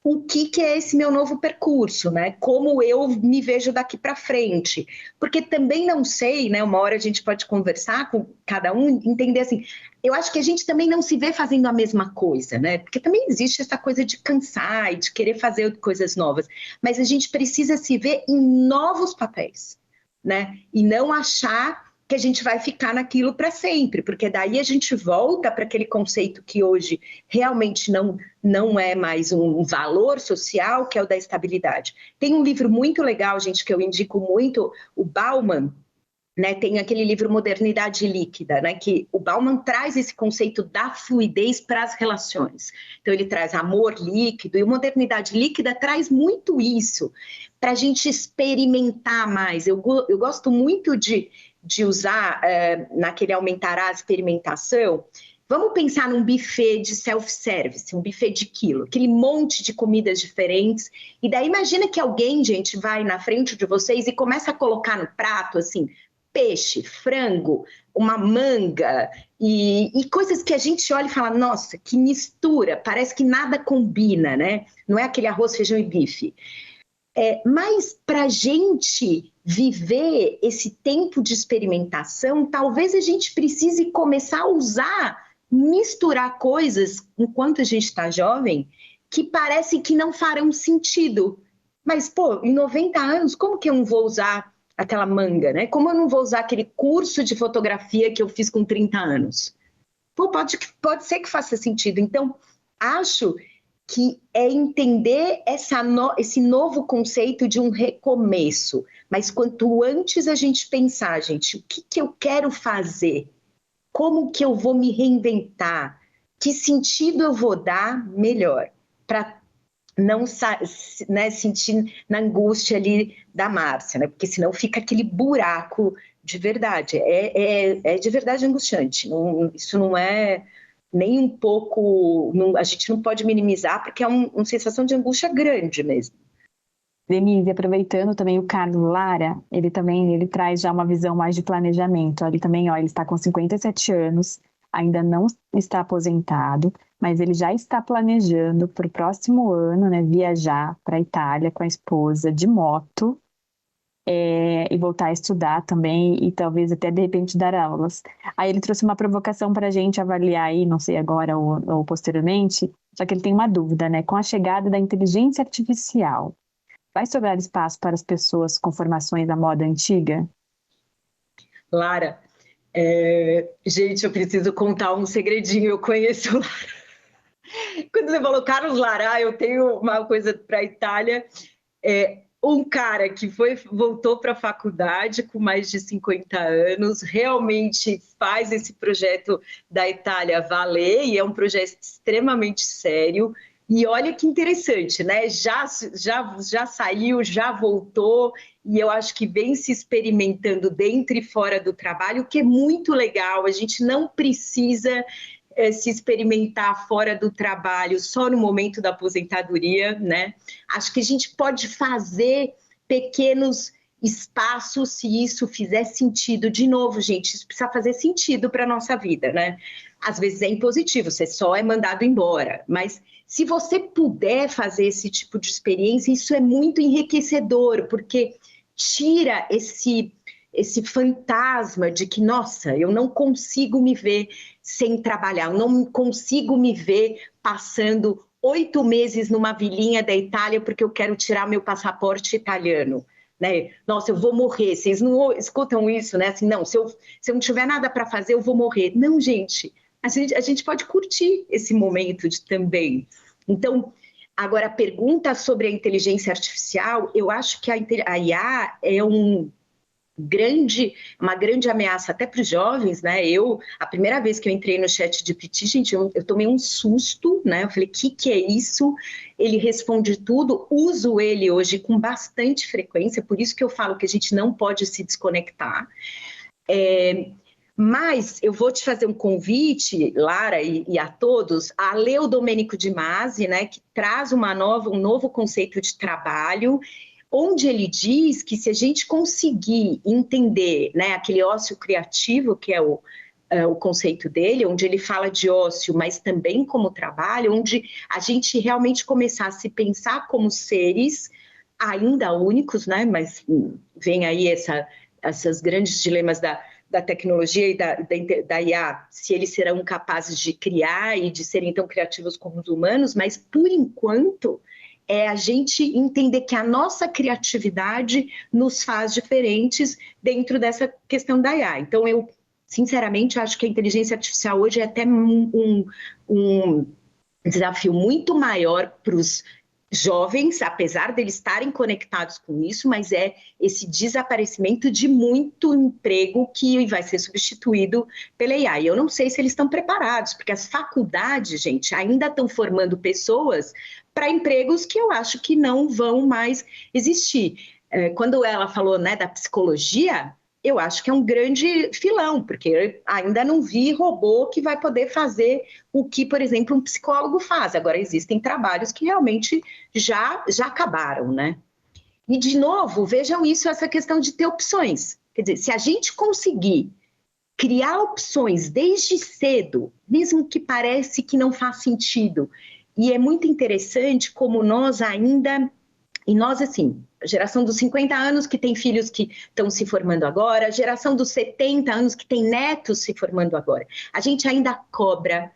o que é esse meu novo percurso, né? Como eu me vejo daqui para frente. Porque também não sei, né? Uma hora a gente pode conversar com cada um, entender assim, eu acho que a gente também não se vê fazendo a mesma coisa, né? Porque também existe essa coisa de cansar e de querer fazer coisas novas. Mas a gente precisa se ver em novos papéis, né? E não achar que a gente vai ficar naquilo para sempre, porque daí a gente volta para aquele conceito que hoje realmente não é mais um valor social, que é o da estabilidade. Tem um livro muito legal, gente, que eu indico muito, o Bauman, né, tem aquele livro Modernidade Líquida, né, que o Bauman traz esse conceito da fluidez para as relações. Então ele traz amor líquido, e o Modernidade Líquida traz muito isso, para a gente experimentar mais. Eu gosto muito de usar naquele aumentará a experimentação. Vamos pensar num buffet de self-service, um buffet de quilo, aquele monte de comidas diferentes. E daí imagina que alguém, gente, vai na frente de vocês e começa a colocar no prato, assim, peixe, frango, uma manga e coisas que a gente olha e fala, nossa, que mistura, parece que nada combina, né? Não é aquele arroz, feijão e bife. Mas para a gente viver esse tempo de experimentação, talvez a gente precise começar a misturar coisas, enquanto a gente está jovem, que parecem que não farão sentido. Mas, pô, em 90 anos, como que eu não vou usar aquela manga, né? Como eu não vou usar aquele curso de fotografia que eu fiz com 30 anos? Pô, pode ser que faça sentido. Então, acho que é entender esse novo conceito de um recomeço. Mas quanto antes a gente pensar, gente, o que eu quero fazer? Como que eu vou me reinventar? Que sentido eu vou dar melhor? Para não sentir na angústia ali da Márcia, né? Porque senão fica aquele buraco de verdade. É de verdade angustiante. Isso não é nem um pouco, a gente não pode minimizar, porque é uma sensação de angústia grande mesmo. Denise, aproveitando também o Carlos Lara, ele traz já uma visão mais de planejamento. Ele também, ele está com 57 anos, ainda não está aposentado, mas ele já está planejando para o próximo ano, né, viajar para a Itália com a esposa de moto, e voltar a estudar também e talvez até de repente dar aulas. Aí ele trouxe uma provocação para a gente avaliar aí, não sei agora ou posteriormente, só que ele tem uma dúvida, né? Com a chegada da inteligência artificial, vai sobrar espaço para as pessoas com formações da moda antiga? Lara, gente, eu preciso contar um segredinho, eu conheço o Lara. Quando você falou Carlos Lara, eu tenho uma coisa para a Itália, um cara que voltou para a faculdade com mais de 50 anos, realmente faz esse projeto da Itália valer, e é um projeto extremamente sério. E olha que interessante, né? Já saiu, já voltou, e eu acho que vem se experimentando dentro e fora do trabalho, o que é muito legal. A gente não precisa se experimentar fora do trabalho só no momento da aposentadoria, né? Acho que a gente pode fazer pequenos espaços se isso fizer sentido. De novo, gente, isso precisa fazer sentido para a nossa vida, né? Às vezes é impositivo, você só é mandado embora, mas se você puder fazer esse tipo de experiência, isso é muito enriquecedor, porque tira esse fantasma de que, nossa, eu não consigo me ver sem trabalhar, eu não consigo me ver passando 8 meses numa vilinha da Itália porque eu quero tirar meu passaporte italiano. Né? Nossa, eu vou morrer. Vocês não escutam isso, né? Assim, não, se eu não tiver nada para fazer, eu vou morrer. Não, gente, a gente pode curtir esse momento também. Então, agora, a pergunta sobre a inteligência artificial, eu acho que a IA é uma grande ameaça até para os jovens, né? A primeira vez que eu entrei no ChatGPT, gente, eu tomei um susto, né? Eu falei, que é isso? Ele responde tudo, uso ele hoje com bastante frequência, por isso que eu falo que a gente não pode se desconectar. Mas eu vou te fazer um convite, Lara, e a todos, a ler o Domenico de Masi, né, que traz um novo conceito de trabalho, onde ele diz que se a gente conseguir entender, né, aquele ócio criativo, que é o conceito dele, onde ele fala de ócio, mas também como trabalho, onde a gente realmente começar a se pensar como seres ainda únicos, né, mas vem aí esses grandes dilemas da tecnologia e da IA, se eles serão capazes de criar e de serem tão criativos como os humanos, mas, por enquanto, é a gente entender que a nossa criatividade nos faz diferentes dentro dessa questão da IA. Então, eu, sinceramente, acho que a inteligência artificial hoje é até um desafio muito maior para os jovens, apesar deles estarem conectados com isso, mas é esse desaparecimento de muito emprego que vai ser substituído pela AI. Eu não sei se eles estão preparados, porque as faculdades, gente, ainda estão formando pessoas para empregos que eu acho que não vão mais existir. Quando ela falou, né, da psicologia, eu acho que é um grande filão, porque eu ainda não vi robô que vai poder fazer o que, por exemplo, um psicólogo faz. Agora, existem trabalhos que realmente já acabaram, né? E, de novo, vejam isso, essa questão de ter opções. Quer dizer, se a gente conseguir criar opções desde cedo, mesmo que parece que não faz sentido, e é muito interessante como nós ainda... E nós, assim, a geração dos 50 anos que tem filhos que estão se formando agora, a geração dos 70 anos que tem netos se formando agora. A gente ainda cobra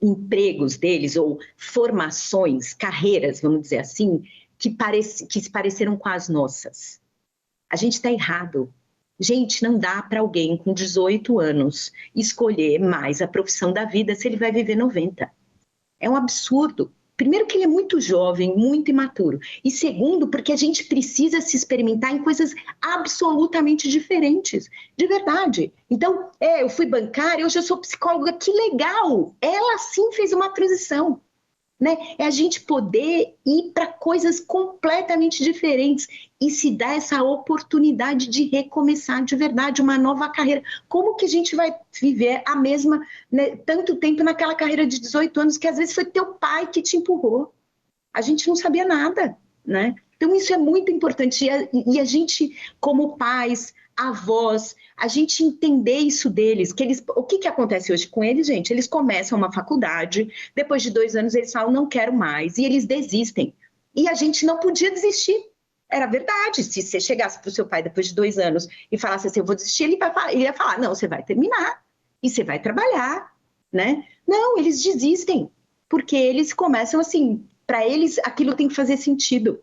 empregos deles, ou formações, carreiras, vamos dizer assim, que se pareceram com as nossas. A gente está errado. Gente, não dá para alguém com 18 anos escolher mais a profissão da vida se ele vai viver 90. É um absurdo. Primeiro que ele é muito jovem, muito imaturo. E segundo, porque a gente precisa se experimentar em coisas absolutamente diferentes. De verdade. Então, eu fui bancária, hoje eu sou psicóloga. Que legal! Ela sim fez uma transição. Né? É a gente poder ir para coisas completamente diferentes e se dar essa oportunidade de recomeçar de verdade uma nova carreira. Como que a gente vai viver a mesma, né, tanto tempo naquela carreira de 18 anos que às vezes foi teu pai que te empurrou? A gente não sabia nada, né? Então isso é muito importante e a gente, como pais, avós, a gente entender isso deles, o que acontece hoje com eles, gente? Eles começam uma faculdade, depois de 2 anos eles falam, não quero mais, e eles desistem. E a gente não podia desistir. Era verdade, se você chegasse para o seu pai depois de 2 anos e falasse assim, eu vou desistir, ele ia falar, não, você vai terminar, e você vai trabalhar, né? Não, eles desistem, porque eles começam assim, para eles aquilo tem que fazer sentido.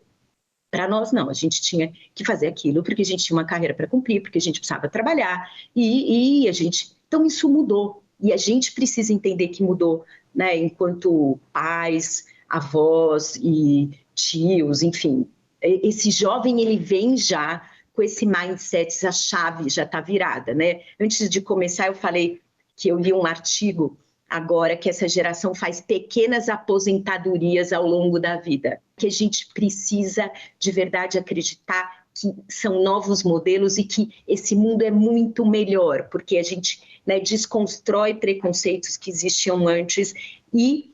Para nós, não, a gente tinha que fazer aquilo porque a gente tinha uma carreira para cumprir, porque a gente precisava trabalhar, e a gente... Então, isso mudou, e a gente precisa entender que mudou, né, enquanto pais, avós e tios, enfim. Esse jovem, ele vem já com esse mindset, a chave já está virada, né? Antes de começar, eu falei que eu li um artigo agora que essa geração faz pequenas aposentadorias ao longo da vida, que a gente precisa de verdade acreditar que são novos modelos e que esse mundo é muito melhor, porque a gente, né, desconstrói preconceitos que existiam antes e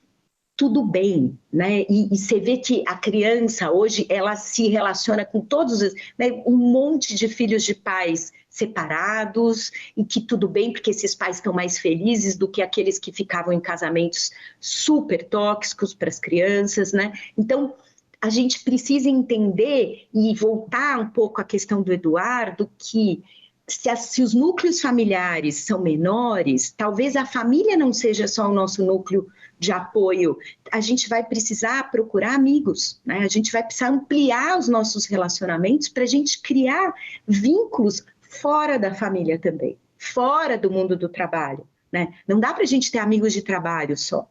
tudo bem, né? E você vê que a criança hoje, ela se relaciona com todos, né, um monte de filhos de pais separados, e que tudo bem, porque esses pais estão mais felizes do que aqueles que ficavam em casamentos super tóxicos para as crianças, né? Então, a gente precisa entender e voltar um pouco à questão do Eduardo, que se os núcleos familiares são menores, talvez a família não seja só o nosso núcleo de apoio, a gente vai precisar procurar amigos, né? A gente vai precisar ampliar os nossos relacionamentos para a gente criar vínculos fora da família também, fora do mundo do trabalho, né? Não dá para a gente ter amigos de trabalho só.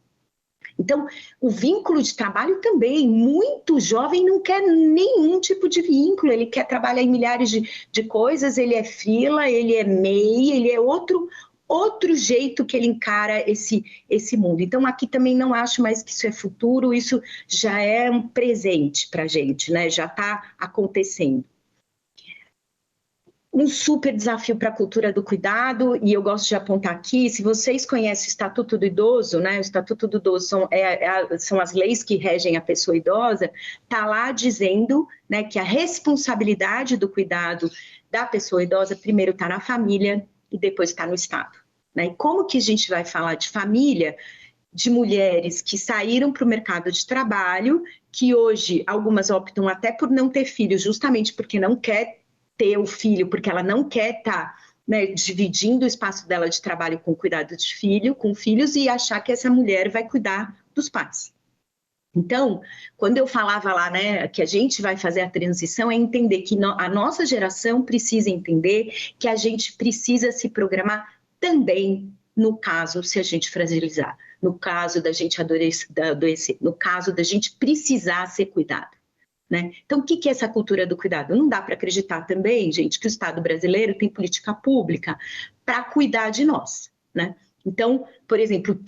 Então, o vínculo de trabalho também, muito jovem não quer nenhum tipo de vínculo, ele quer trabalhar em milhares de coisas, ele é freela, ele é MEI, ele é outro jeito que ele encara esse mundo. Então, aqui também não acho mais que isso é futuro, isso já é um presente para a gente, né? Já está acontecendo. Um super desafio para a cultura do cuidado, e eu gosto de apontar aqui, se vocês conhecem o Estatuto do Idoso, né? O Estatuto do Idoso são as leis que regem a pessoa idosa, está lá dizendo, né, que a responsabilidade do cuidado da pessoa idosa primeiro está na família e depois está no Estado, né? E como que a gente vai falar de família, de mulheres que saíram para o mercado de trabalho, que hoje algumas optam até por não ter filhos, justamente porque não quer ter o filho, porque ela não quer estar, né, dividindo o espaço dela de trabalho com cuidado de filho, com filhos, e achar que essa mulher vai cuidar dos pais. Então, quando eu falava lá, né, que a gente vai fazer a transição, é entender que a nossa geração precisa entender que a gente precisa se programar também no caso se a gente fragilizar, no caso da gente adoecer, no caso da gente precisar ser cuidado. Né? Então, o que é essa cultura do cuidado? Não dá para acreditar também, gente, que o Estado brasileiro tem política pública para cuidar de nós, né? Então, por exemplo,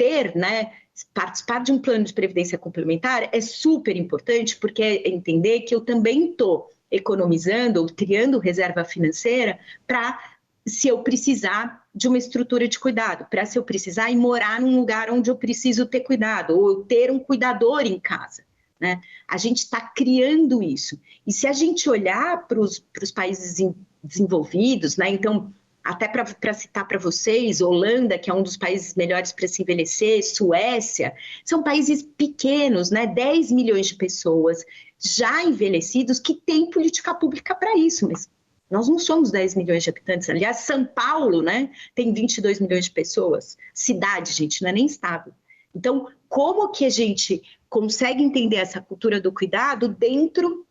participar de um plano de previdência complementar é super importante, porque é entender que eu também estou economizando ou criando reserva financeira para, se eu precisar de uma estrutura de cuidado, para se eu precisar ir morar num lugar onde eu preciso ter cuidado, ou ter um cuidador em casa. Né? A gente está criando isso. E se a gente olhar para os países desenvolvidos, né? Então, até para citar para vocês, Holanda, que é um dos países melhores para se envelhecer, Suécia, são países pequenos, né? 10 milhões de pessoas já envelhecidos que têm política pública para isso, mas nós não somos 10 milhões de habitantes. Aliás, São Paulo, né, tem 22 milhões de pessoas. Cidade, gente, não é nem estado. Então, como que a gente consegue entender essa cultura do cuidado dentro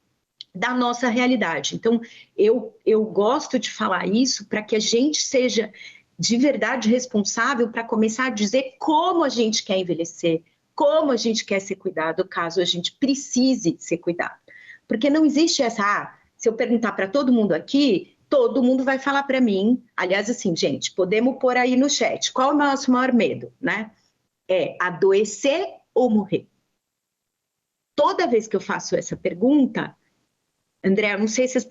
da nossa realidade? Então, eu gosto de falar isso para que a gente seja de verdade responsável para começar a dizer como a gente quer envelhecer, como a gente quer ser cuidado, caso a gente precise ser cuidado. Porque não existe essa, se eu perguntar para todo mundo aqui, todo mundo vai falar para mim, aliás, assim, gente, podemos pôr aí no chat, qual é o nosso maior medo, né? É adoecer ou morrer. Toda vez que eu faço essa pergunta, André, eu não sei se as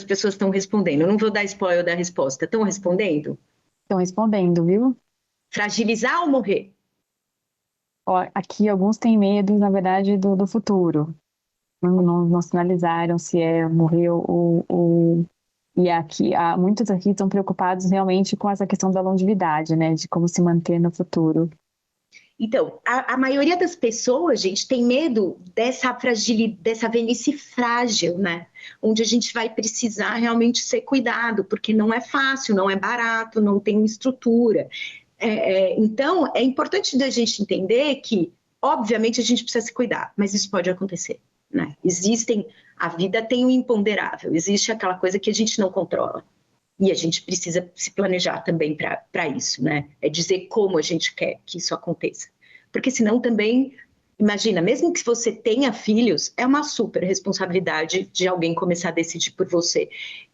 pessoas estão respondendo, eu não vou dar spoiler da resposta. Estão respondendo? Estão respondendo, viu? Fragilizar ou morrer? Ó, aqui alguns têm medo, na verdade, do futuro. Não sinalizaram se é morrer ou... E aqui, muitos aqui estão preocupados realmente com essa questão da longevidade, né? De como se manter no futuro. Então, a maioria das pessoas, gente, tem medo dessa fragilidade, dessa velhice frágil, né? Onde a gente vai precisar realmente ser cuidado, porque não é fácil, não é barato, não tem estrutura. Então, é importante da gente entender que, obviamente, a gente precisa se cuidar, mas isso pode acontecer, né? A vida tem o imponderável, existe aquela coisa que a gente não controla. E a gente precisa se planejar também para isso, né? É dizer como a gente quer que isso aconteça. Porque senão também, imagina, mesmo que você tenha filhos, é uma super responsabilidade de alguém começar a decidir por você.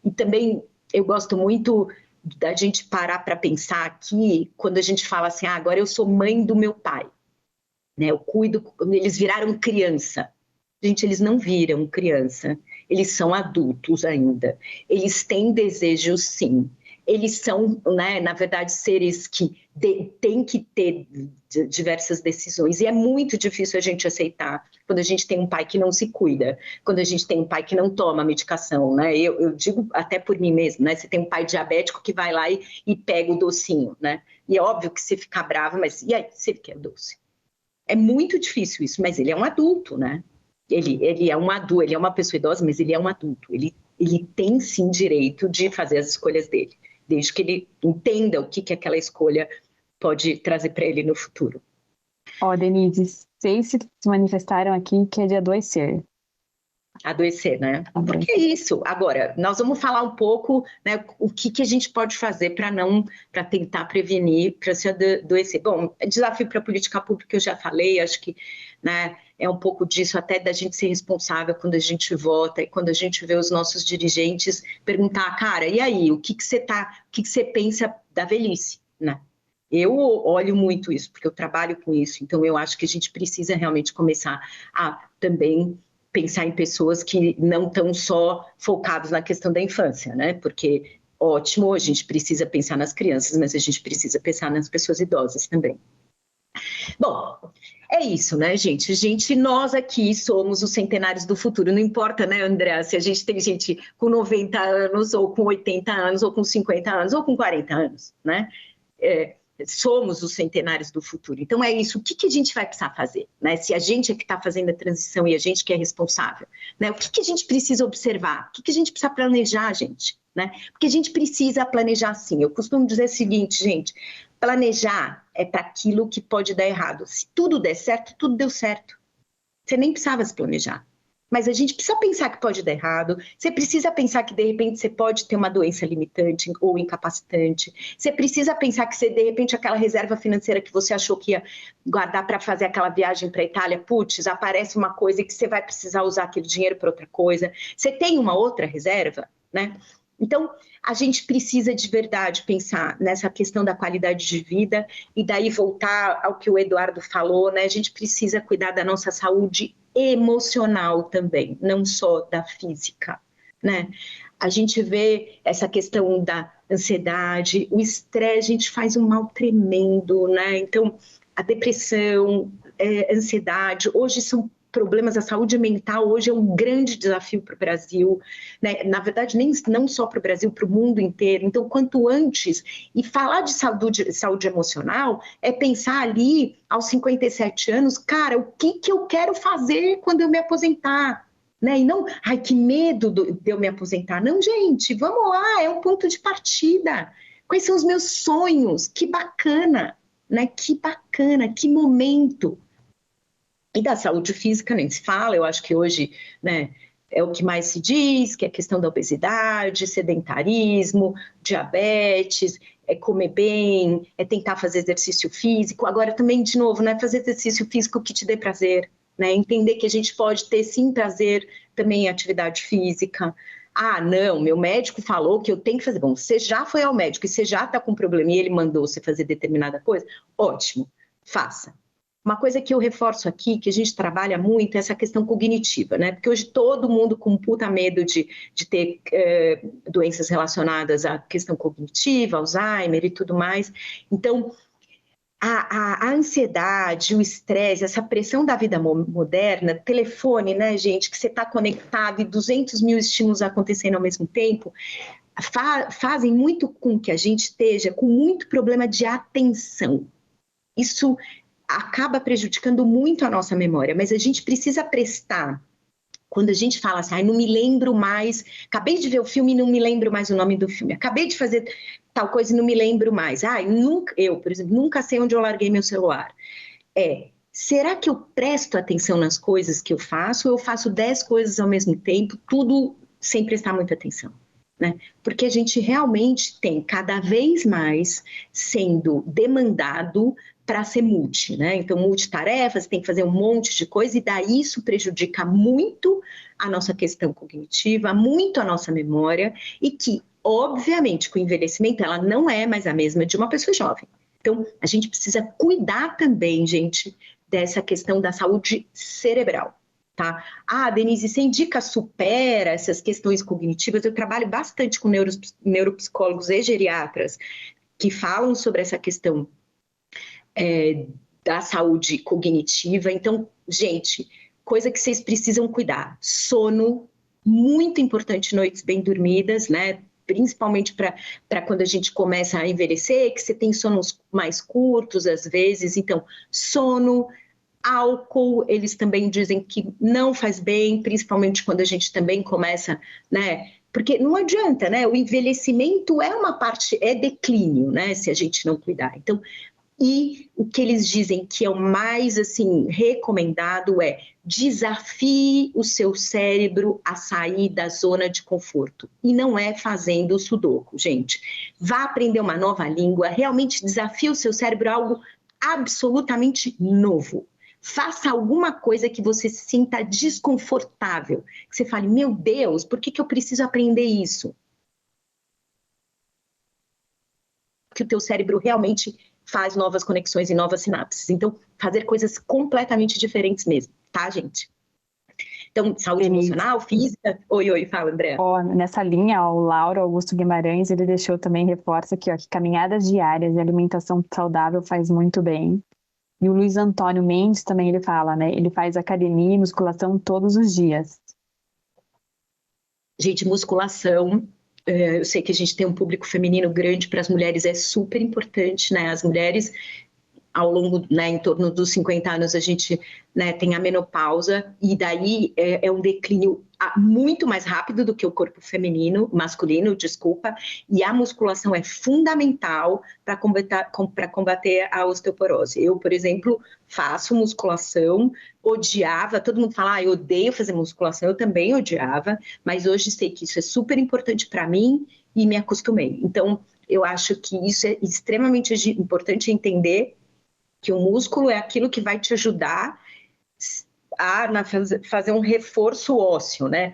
E também eu gosto muito da gente parar para pensar aqui, quando a gente fala assim, agora eu sou mãe do meu pai, né? Eu cuido, eles viraram criança. Gente, eles não viram criança, eles são adultos ainda. Eles têm desejos, sim. Eles são, né, na verdade, seres que têm que ter diversas decisões. E é muito difícil a gente aceitar quando a gente tem um pai que não se cuida, quando a gente tem um pai que não toma medicação, né? Eu digo até por mim mesmo, né? Você tem um pai diabético que vai lá e pega o docinho, né? E é óbvio que você fica bravo, mas e aí, se ele quer doce? É muito difícil isso, mas ele é um adulto, né? Ele é um adulto, ele é uma pessoa idosa, mas ele é um adulto. Ele tem, sim, direito de fazer as escolhas dele, desde que ele entenda o que aquela escolha pode trazer para ele no futuro. Ó, Denise, 6 se manifestaram aqui que é de adoecer. Adoecer, né? Porque é isso. Agora, nós vamos falar um pouco, né, o que a gente pode fazer para tentar prevenir, para se adoecer. Bom, desafio para a política pública eu já falei, acho que, né, é um pouco disso, até da gente ser responsável quando a gente vota e quando a gente vê os nossos dirigentes perguntar, cara, e aí, o que você pensa da velhice, né? Eu olho muito isso, porque eu trabalho com isso, então eu acho que a gente precisa realmente começar a também pensar em pessoas que não estão só focadas na questão da infância, né? Porque, ótimo, a gente precisa pensar nas crianças, mas a gente precisa pensar nas pessoas idosas também. Bom, é isso, né, gente? Nós aqui somos os centenários do futuro. Não importa, né, André, se a gente tem gente com 90 anos, ou com 80 anos, ou com 50 anos, ou com 40 anos, né? Somos os centenários do futuro. Então é isso, o que a gente vai precisar fazer, né? Se a gente é que está fazendo a transição e a gente que é responsável, né? O que a gente precisa observar? O que a gente precisa planejar, gente? Né? Porque a gente precisa planejar sim. Eu costumo dizer o seguinte, gente, planejar é para aquilo que pode dar errado. Se tudo der certo, tudo deu certo. Você nem precisava se planejar. Mas a gente precisa pensar que pode dar errado, você precisa pensar que de repente você pode ter uma doença limitante ou incapacitante, você precisa pensar que você, de repente, aquela reserva financeira que você achou que ia guardar para fazer aquela viagem para a Itália, putz, aparece uma coisa e que você vai precisar usar aquele dinheiro para outra coisa. Você tem uma outra reserva, né? Então, a gente precisa de verdade pensar nessa questão da qualidade de vida e daí voltar ao que o Eduardo falou, né? A gente precisa cuidar da nossa saúde emocional também, não só da física, né? A gente vê essa questão da ansiedade, o estresse, a gente faz um mal tremendo, né? Então, a depressão, a ansiedade, hoje são problemas, a saúde mental hoje é um grande desafio para o Brasil, né? Na verdade, não só para o Brasil, para o mundo inteiro. Então, quanto antes, e falar de saúde emocional é pensar ali, aos 57 anos, cara, o que eu quero fazer quando eu me aposentar? Né? E não, ai, que medo de eu me aposentar. Não, gente, vamos lá, é um ponto de partida. Quais são os meus sonhos? Que bacana, né? Que bacana, que momento. E da saúde física nem se fala, eu acho que hoje, né, é o que mais se diz, que é a questão da obesidade, sedentarismo, diabetes, é comer bem, é tentar fazer exercício físico. Agora também, de novo, não é fazer exercício físico que te dê prazer, né? Entender que a gente pode ter sim prazer também em atividade física. Ah, não, meu médico falou que eu tenho que fazer. Bom, você já foi ao médico e você já está com problema e ele mandou você fazer determinada coisa? Ótimo, faça. Uma coisa que eu reforço aqui, que a gente trabalha muito, é essa questão cognitiva, né? Porque hoje todo mundo com puta medo de ter doenças relacionadas à questão cognitiva, Alzheimer e tudo mais. Então, a ansiedade, o estresse, essa pressão da vida moderna, telefone, né, gente, que você está conectado e 200 mil estímulos acontecendo ao mesmo tempo, fazem muito com que a gente esteja com muito problema de atenção. Isso acaba prejudicando muito a nossa memória, mas a gente precisa prestar, quando a gente fala assim, não me lembro mais, acabei de ver o filme e não me lembro mais o nome do filme, acabei de fazer tal coisa e não me lembro mais, eu, por exemplo, nunca sei onde eu larguei meu celular. Será que eu presto atenção nas coisas que eu faço, ou eu faço 10 coisas ao mesmo tempo, tudo sem prestar muita atenção? Né? Porque a gente realmente tem cada vez mais sendo demandado para ser multi, né? Então, multitarefas, tem que fazer um monte de coisa, e daí isso prejudica muito a nossa questão cognitiva, muito a nossa memória, e que, obviamente, com o envelhecimento, ela não é mais a mesma de uma pessoa jovem. Então, a gente precisa cuidar também, gente, dessa questão da saúde cerebral. Tá? Denise, você indica supera essas questões cognitivas? Eu trabalho bastante com neuropsicólogos e geriatras que falam sobre essa questão da saúde cognitiva. Então, gente, coisa que vocês precisam cuidar. Sono, muito importante, noites bem dormidas, né? Principalmente para quando a gente começa a envelhecer, que você tem sonos mais curtos às vezes. Então, sono. Álcool, eles também dizem que não faz bem, principalmente quando a gente também começa, né? Porque não adianta, né? O envelhecimento é uma parte, é declínio, né? Se a gente não cuidar. Então, E o que eles dizem que é o mais assim recomendado é desafie o seu cérebro a sair da zona de conforto. E não é fazendo o sudoku, gente. Vá aprender uma nova língua, realmente desafie o seu cérebro a algo absolutamente novo. Faça alguma coisa que você se sinta desconfortável. Que você fale, meu Deus, por que eu preciso aprender isso? Que o teu cérebro realmente faz novas conexões e novas sinapses. Então, fazer coisas completamente diferentes mesmo, tá, gente? Então, saúde emocional, física... Oi, fala, André. Nessa linha, o Lauro Augusto Guimarães, ele deixou também, reforça aqui, que caminhadas diárias e alimentação saudável faz muito bem. E o Luiz Antônio Mendes também, ele fala, né? Ele faz academia e musculação todos os dias. Gente, musculação... Eu sei que a gente tem um público feminino grande, para as mulheres é super importante, né? As mulheres, ao longo, né, em torno dos 50 anos, a gente, né, tem a menopausa, e daí é um declínio muito mais rápido do que o corpo masculino, desculpa, e a musculação é fundamental para combater a osteoporose. Eu, por exemplo, faço musculação, odiava, todo mundo fala, eu odeio fazer musculação, eu também odiava, mas hoje sei que isso é super importante para mim e me acostumei. Então, eu acho que isso é extremamente importante entender que o músculo é aquilo que vai te ajudar a fazer um reforço ósseo, né?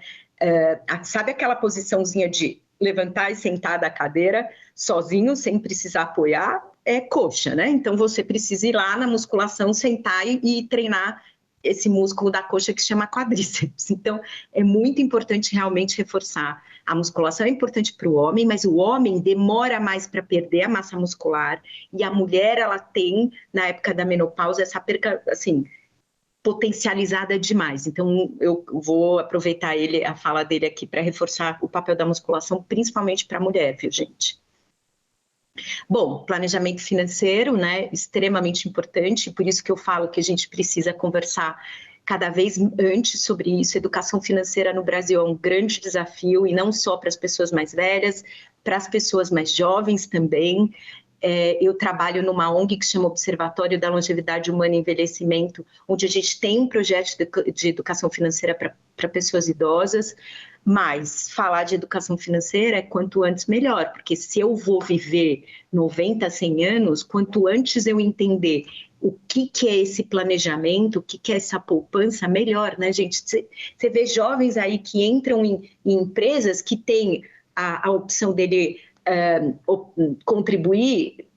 Sabe aquela posiçãozinha de levantar e sentar da cadeira sozinho, sem precisar apoiar? É coxa, né? Então você precisa ir lá na musculação, sentar e treinar esse músculo da coxa que se chama quadríceps. Então é muito importante realmente reforçar. A musculação é importante para o homem, mas o homem demora mais para perder a massa muscular, e a mulher, ela tem, na época da menopausa, essa perca, assim, potencializada demais. Então, eu vou aproveitar a fala dele aqui para reforçar o papel da musculação, principalmente para a mulher, viu, gente? Bom, planejamento financeiro, né, extremamente importante, por isso que eu falo que a gente precisa conversar cada vez antes sobre isso. Educação financeira no Brasil é um grande desafio, e não só para as pessoas mais velhas, para as pessoas mais jovens também. Eu trabalho numa ONG que se chama Observatório da Longevidade Humana e Envelhecimento, onde a gente tem um projeto de educação financeira para pessoas idosas, mas falar de educação financeira é quanto antes melhor, porque se eu vou viver 90, 100 anos, quanto antes eu entender o que é esse planejamento, o que é essa poupança, melhor, né, gente? Você vê jovens aí que entram em empresas que têm a opção dele contribuir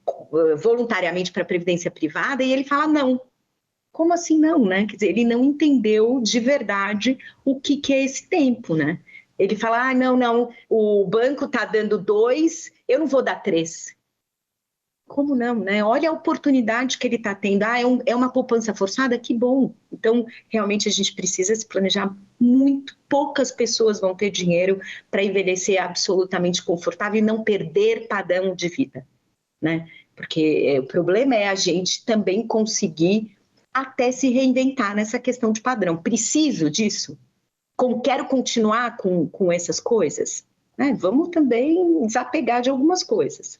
voluntariamente para a previdência privada, e ele fala não. Como assim não, né? Quer dizer, ele não entendeu de verdade o que é esse tempo, né? Ele fala, não, o banco está dando 2, eu não vou dar 3. Como não, né? Olha a oportunidade que ele está tendo. É uma poupança forçada? Que bom. Então, realmente, a gente precisa se planejar muito. Poucas pessoas vão ter dinheiro para envelhecer absolutamente confortável e não perder padrão de vida, né? Porque o problema é a gente também conseguir até se reinventar nessa questão de padrão. Preciso disso? Quero continuar com essas coisas? Né? Vamos também desapegar de algumas coisas.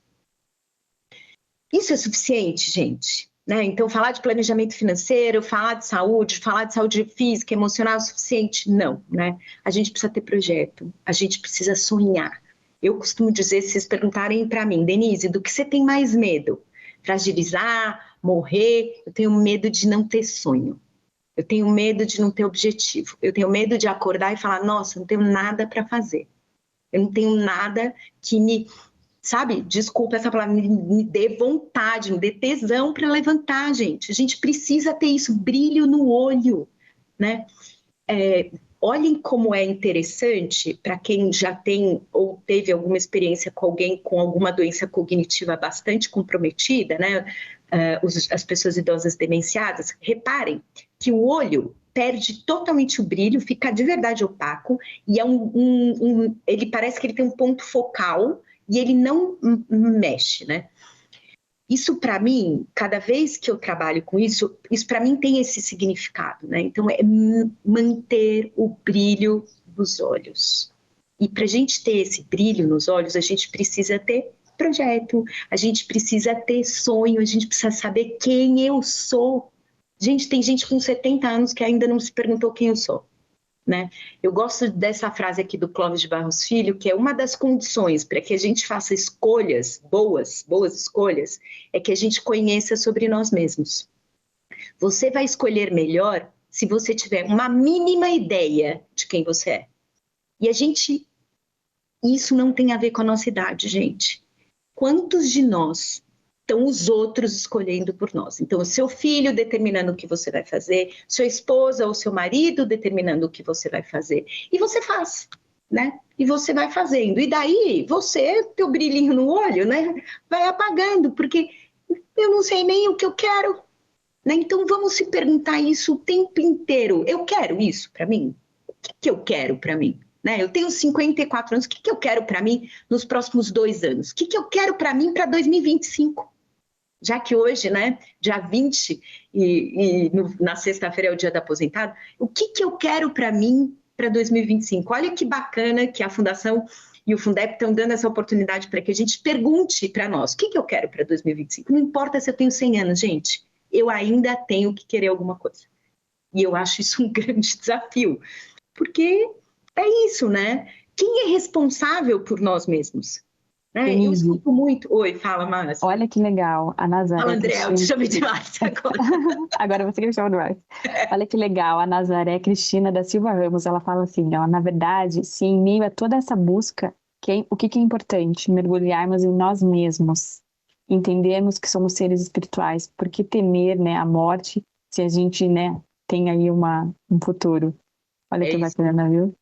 Isso é suficiente, gente? Né? Então, falar de planejamento financeiro, falar de saúde física, emocional é suficiente? Não, né? A gente precisa ter projeto, a gente precisa sonhar. Eu costumo dizer, se vocês perguntarem para mim, Denise, do que você tem mais medo? Fragilizar, morrer? Eu tenho medo de não ter sonho. Eu tenho medo de não ter objetivo. Eu tenho medo de acordar e falar, nossa, não tenho nada para fazer. Eu não tenho nada que me... Sabe, desculpa essa palavra, me dê vontade, me dê tesão para levantar, gente. A gente precisa ter isso, brilho no olho, né? Olhem como é interessante para quem já tem ou teve alguma experiência com alguém com alguma doença cognitiva bastante comprometida, né? As pessoas idosas demenciadas, reparem que o olho perde totalmente o brilho, fica de verdade opaco, e ele parece que ele tem um ponto focal, e ele não mexe, né? Isso para mim, cada vez que eu trabalho com isso para mim tem esse significado, né? Então é manter o brilho nos olhos. E para a gente ter esse brilho nos olhos, a gente precisa ter projeto, a gente precisa ter sonho, a gente precisa saber quem eu sou. Gente, tem gente com 70 anos que ainda não se perguntou quem eu sou, né? Eu gosto dessa frase aqui do Clóvis de Barros Filho, que é uma das condições para que a gente faça escolhas, boas escolhas, é que a gente conheça sobre nós mesmos. Você vai escolher melhor se você tiver uma mínima ideia de quem você é. E isso não tem a ver com a nossa idade, gente. Quantos de nós estão os outros escolhendo por nós? Então, o seu filho determinando o que você vai fazer, sua esposa ou seu marido determinando o que você vai fazer. E você faz, né? E você vai fazendo. E daí, teu brilhinho no olho, né? Vai apagando, porque eu não sei nem o que eu quero, né? Então, vamos se perguntar isso o tempo inteiro. Eu quero isso para mim? O que eu quero para mim? Né? Eu tenho 54 anos, o que eu quero para mim nos próximos 2 anos? O que eu quero para mim para 2025? Já que hoje, né, dia 20 na sexta-feira é o dia do aposentado, o que eu quero para mim para 2025? Olha que bacana que a Fundação e o Fundeb estão dando essa oportunidade para que a gente pergunte para nós, o que eu quero para 2025? Não importa se eu tenho 100 anos, gente, eu ainda tenho que querer alguma coisa. E eu acho isso um grande desafio, porque é isso, né? Quem é responsável por nós mesmos? Né? Eu escuto muito... Oi, fala, Márcia. Olha que legal, a Nazaré... Fala, André, eu te chamei de Márcia agora. Agora você que me chama de Márcia. Olha que legal, a Nazaré Cristina da Silva Ramos, ela fala assim, ó, na verdade, se em meio a toda essa busca, o que é importante? Mergulharmos em nós mesmos, entendermos que somos seres espirituais, por que temer, né, a morte, se a gente, né, tem aí um futuro? Olha que bacana, viu?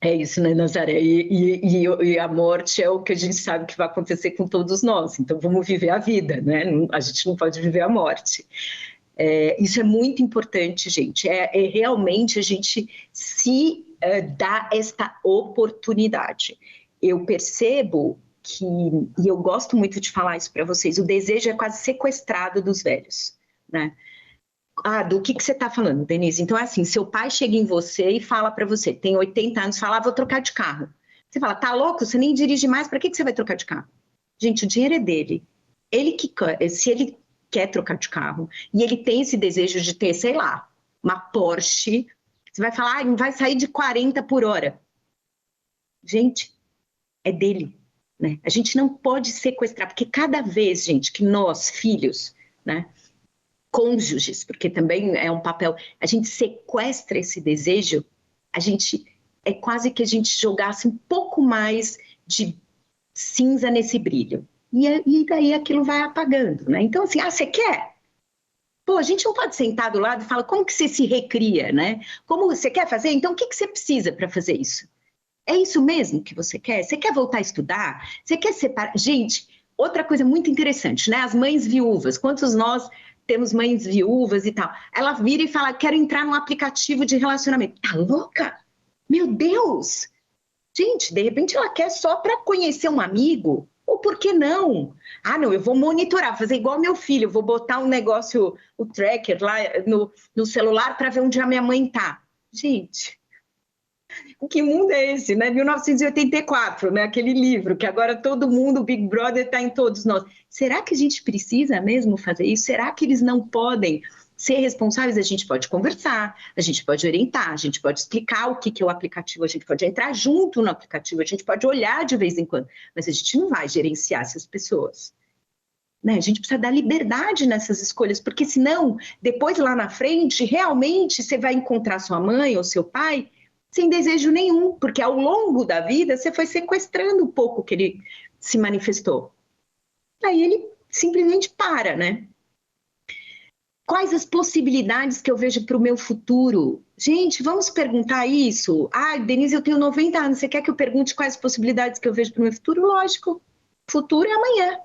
É isso, né, Nazaré? E a morte é o que a gente sabe que vai acontecer com todos nós. Então, vamos viver a vida, né? A gente não pode viver a morte. Isso é muito importante, gente. É realmente a gente se dar esta oportunidade. Eu percebo que, e eu gosto muito de falar isso para vocês, o desejo é quase sequestrado dos velhos, né? Do que você está falando, Denise? Então, é assim, seu pai chega em você e fala para você, tem 80 anos, fala, vou trocar de carro. Você fala, tá louco? Você nem dirige mais, para que você vai trocar de carro? Gente, o dinheiro é dele. Se ele quer trocar de carro e ele tem esse desejo de ter, sei lá, uma Porsche, você vai falar, não vai sair de 40 por hora. Gente, é dele, né? A gente não pode sequestrar, porque cada vez, gente, que nós, filhos, né, cônjuges, porque também é um papel, a gente sequestra esse desejo, é quase que a gente jogasse um pouco mais de cinza nesse brilho. E daí aquilo vai apagando, né? Então, assim, você quer? Pô, a gente não pode sentar do lado e falar, como que você se recria, né? Como você quer fazer? Então, o que você precisa para fazer isso? É isso mesmo que você quer? Você quer voltar a estudar? Você quer separar? Gente, outra coisa muito interessante, né? As mães viúvas, quantos nós temos mães viúvas e tal? Ela vira e fala, quero entrar num aplicativo de relacionamento. Tá louca? Meu Deus! Gente, de repente ela quer só para conhecer um amigo? Ou por que não? Não, eu vou monitorar, fazer igual meu filho, vou botar um negócio, o tracker lá no celular para ver onde a minha mãe tá. Gente, que mundo é esse, né? 1984, né? Aquele livro que agora todo mundo, o Big Brother está em todos nós. Será que a gente precisa mesmo fazer isso? Será que eles não podem ser responsáveis? A gente pode conversar, a gente pode orientar, a gente pode explicar o que é o aplicativo, a gente pode entrar junto no aplicativo, a gente pode olhar de vez em quando, mas a gente não vai gerenciar essas pessoas. Né? A gente precisa dar liberdade nessas escolhas, porque senão, depois lá na frente, realmente você vai encontrar sua mãe ou seu pai sem desejo nenhum, porque ao longo da vida você foi sequestrando um pouco que ele se manifestou. Aí ele simplesmente para, né? Quais as possibilidades que eu vejo para o meu futuro? Gente, vamos perguntar isso? Denise, eu tenho 90 anos, você quer que eu pergunte quais as possibilidades que eu vejo para o meu futuro? Lógico, futuro é amanhã,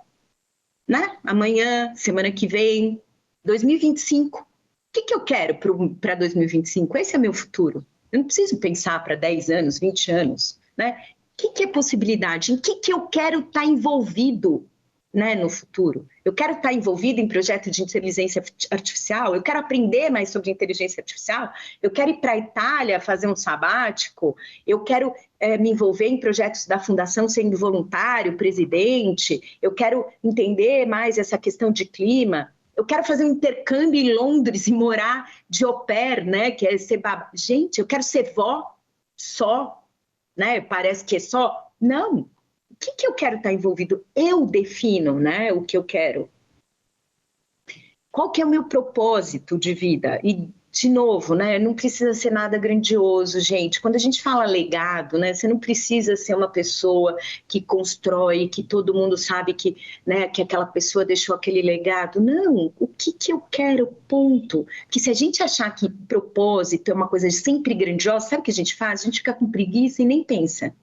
né? Amanhã, semana que vem, 2025. O que eu quero para 2025? Esse é meu futuro. Eu não preciso pensar para 10 anos, 20 anos, né? O que é possibilidade? Em que eu quero estar envolvido né, no futuro? Eu quero estar envolvida em projeto de inteligência artificial, eu quero aprender mais sobre inteligência artificial, eu quero ir para a Itália fazer um sabático, eu quero me envolver em projetos da fundação sendo voluntário, presidente, eu quero entender mais essa questão de clima, eu quero fazer um intercâmbio em Londres e morar de au pair, né, que é ser babá. Gente, eu quero ser vó só, né, parece que é só. Não. O que eu quero estar envolvido? Eu defino, né, o que eu quero. Qual que é o meu propósito de vida? E, de novo, né, não precisa ser nada grandioso, gente. Quando a gente fala legado, né, você não precisa ser uma pessoa que constrói, que todo mundo sabe que, né, que aquela pessoa deixou aquele legado. Não, o que eu quero, ponto. Que se a gente achar que propósito é uma coisa sempre grandiosa, sabe o que a gente faz? A gente fica com preguiça e nem pensa.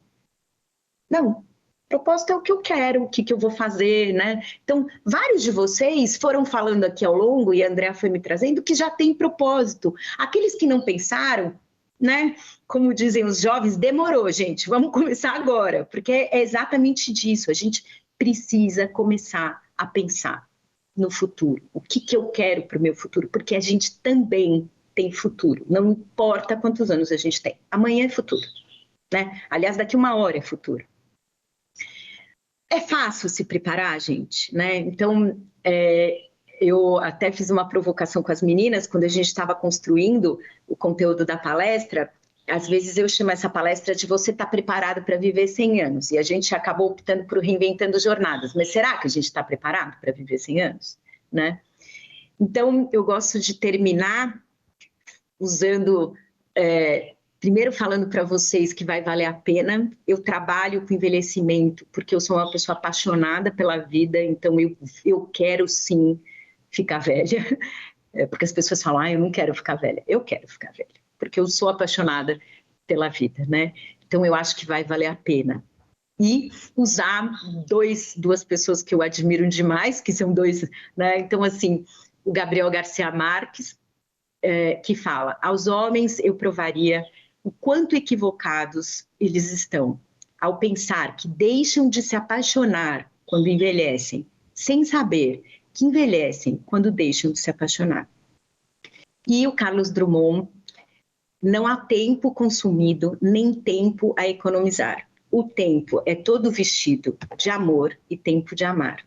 Não. Propósito é o que eu quero, o que eu vou fazer, né? Então, vários de vocês foram falando aqui ao longo, e a Andrea foi me trazendo, que já tem propósito. Aqueles que não pensaram, né? Como dizem os jovens, demorou, gente, vamos começar agora, porque é exatamente disso, a gente precisa começar a pensar no futuro. O que eu quero para o meu futuro? Porque a gente também tem futuro, não importa quantos anos a gente tem. Amanhã é futuro, né? Aliás, daqui 1 hora é futuro. É fácil se preparar, gente, né? Então, eu até fiz uma provocação com as meninas, quando a gente estava construindo o conteúdo da palestra, às vezes eu chamo essa palestra de você está preparado para viver 100 anos, e a gente acabou optando por Reinventando Jornadas, mas será que a gente está preparado para viver 100 anos, né? Então, eu gosto de terminar usando... Primeiro falando para vocês que vai valer a pena, eu trabalho com envelhecimento porque eu sou uma pessoa apaixonada pela vida, então eu quero sim ficar velha, porque as pessoas falam, eu não quero ficar velha, eu quero ficar velha, porque eu sou apaixonada pela vida, né? Então eu acho que vai valer a pena. E usar duas pessoas que eu admiro demais, que são dois, né? Então assim, o Gabriel Garcia Marques, que fala, aos homens eu provaria o quanto equivocados eles estão ao pensar que deixam de se apaixonar quando envelhecem, sem saber que envelhecem quando deixam de se apaixonar. E o Carlos Drummond, não há tempo consumido, nem tempo a economizar. O tempo é todo vestido de amor e tempo de amar.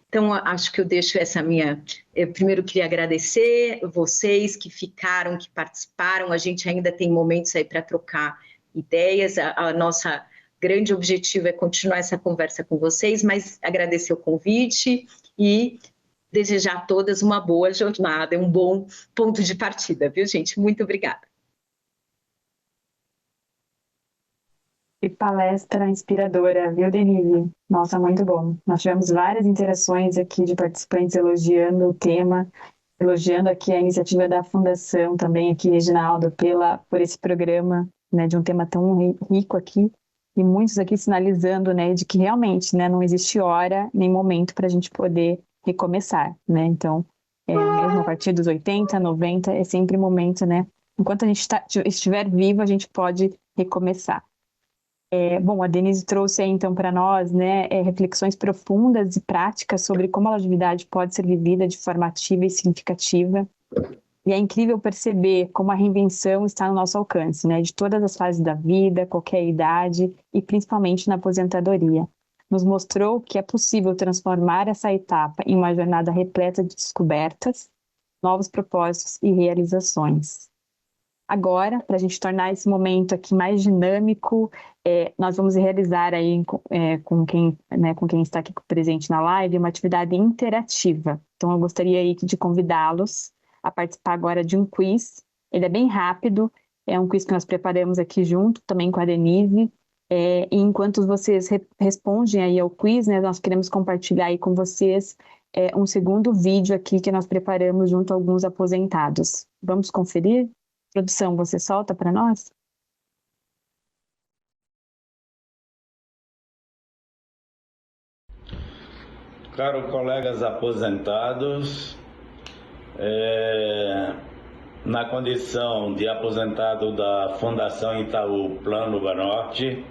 Então, acho que eu deixo essa minha... Eu primeiro queria agradecer vocês que ficaram, que participaram. A gente ainda tem momentos aí para trocar ideias. A nossa grande objetivo é continuar essa conversa com vocês, mas agradecer o convite e desejar a todas uma boa jornada, um bom ponto de partida, viu, gente? Muito obrigada. Que palestra inspiradora, viu, Denise? Nossa, muito bom. Nós tivemos várias interações aqui de participantes elogiando o tema, elogiando aqui a iniciativa da Fundação também aqui, Reginaldo, por esse programa, né, de um tema tão rico aqui, e muitos aqui sinalizando, né, de que realmente, né, não existe hora nem momento para a gente poder recomeçar, né? Então, mesmo a partir dos 80, 90, é sempre momento, né? Enquanto a gente estiver vivo, a gente pode recomeçar. Bom, a Denise trouxe aí, então, para nós, né, reflexões profundas e práticas sobre como a longevidade pode ser vivida de forma ativa e significativa. E é incrível perceber como a reinvenção está no nosso alcance, né, de todas as fases da vida, qualquer idade e principalmente na aposentadoria. Nos mostrou que é possível transformar essa etapa em uma jornada repleta de descobertas, novos propósitos e realizações. Agora, para a gente tornar esse momento aqui mais dinâmico, nós vamos realizar aí com quem está aqui presente na live uma atividade interativa. Então, eu gostaria aí de convidá-los a participar agora de um quiz. Ele é bem rápido, é um quiz que nós preparamos aqui junto, também com a Denise. E enquanto vocês respondem aí ao quiz, né, nós queremos compartilhar aí com vocês um segundo vídeo aqui que nós preparamos junto a alguns aposentados. Vamos conferir? Produção, você solta para nós? Caros colegas aposentados, na condição de aposentado da Fundação Itaú Plano Banorte,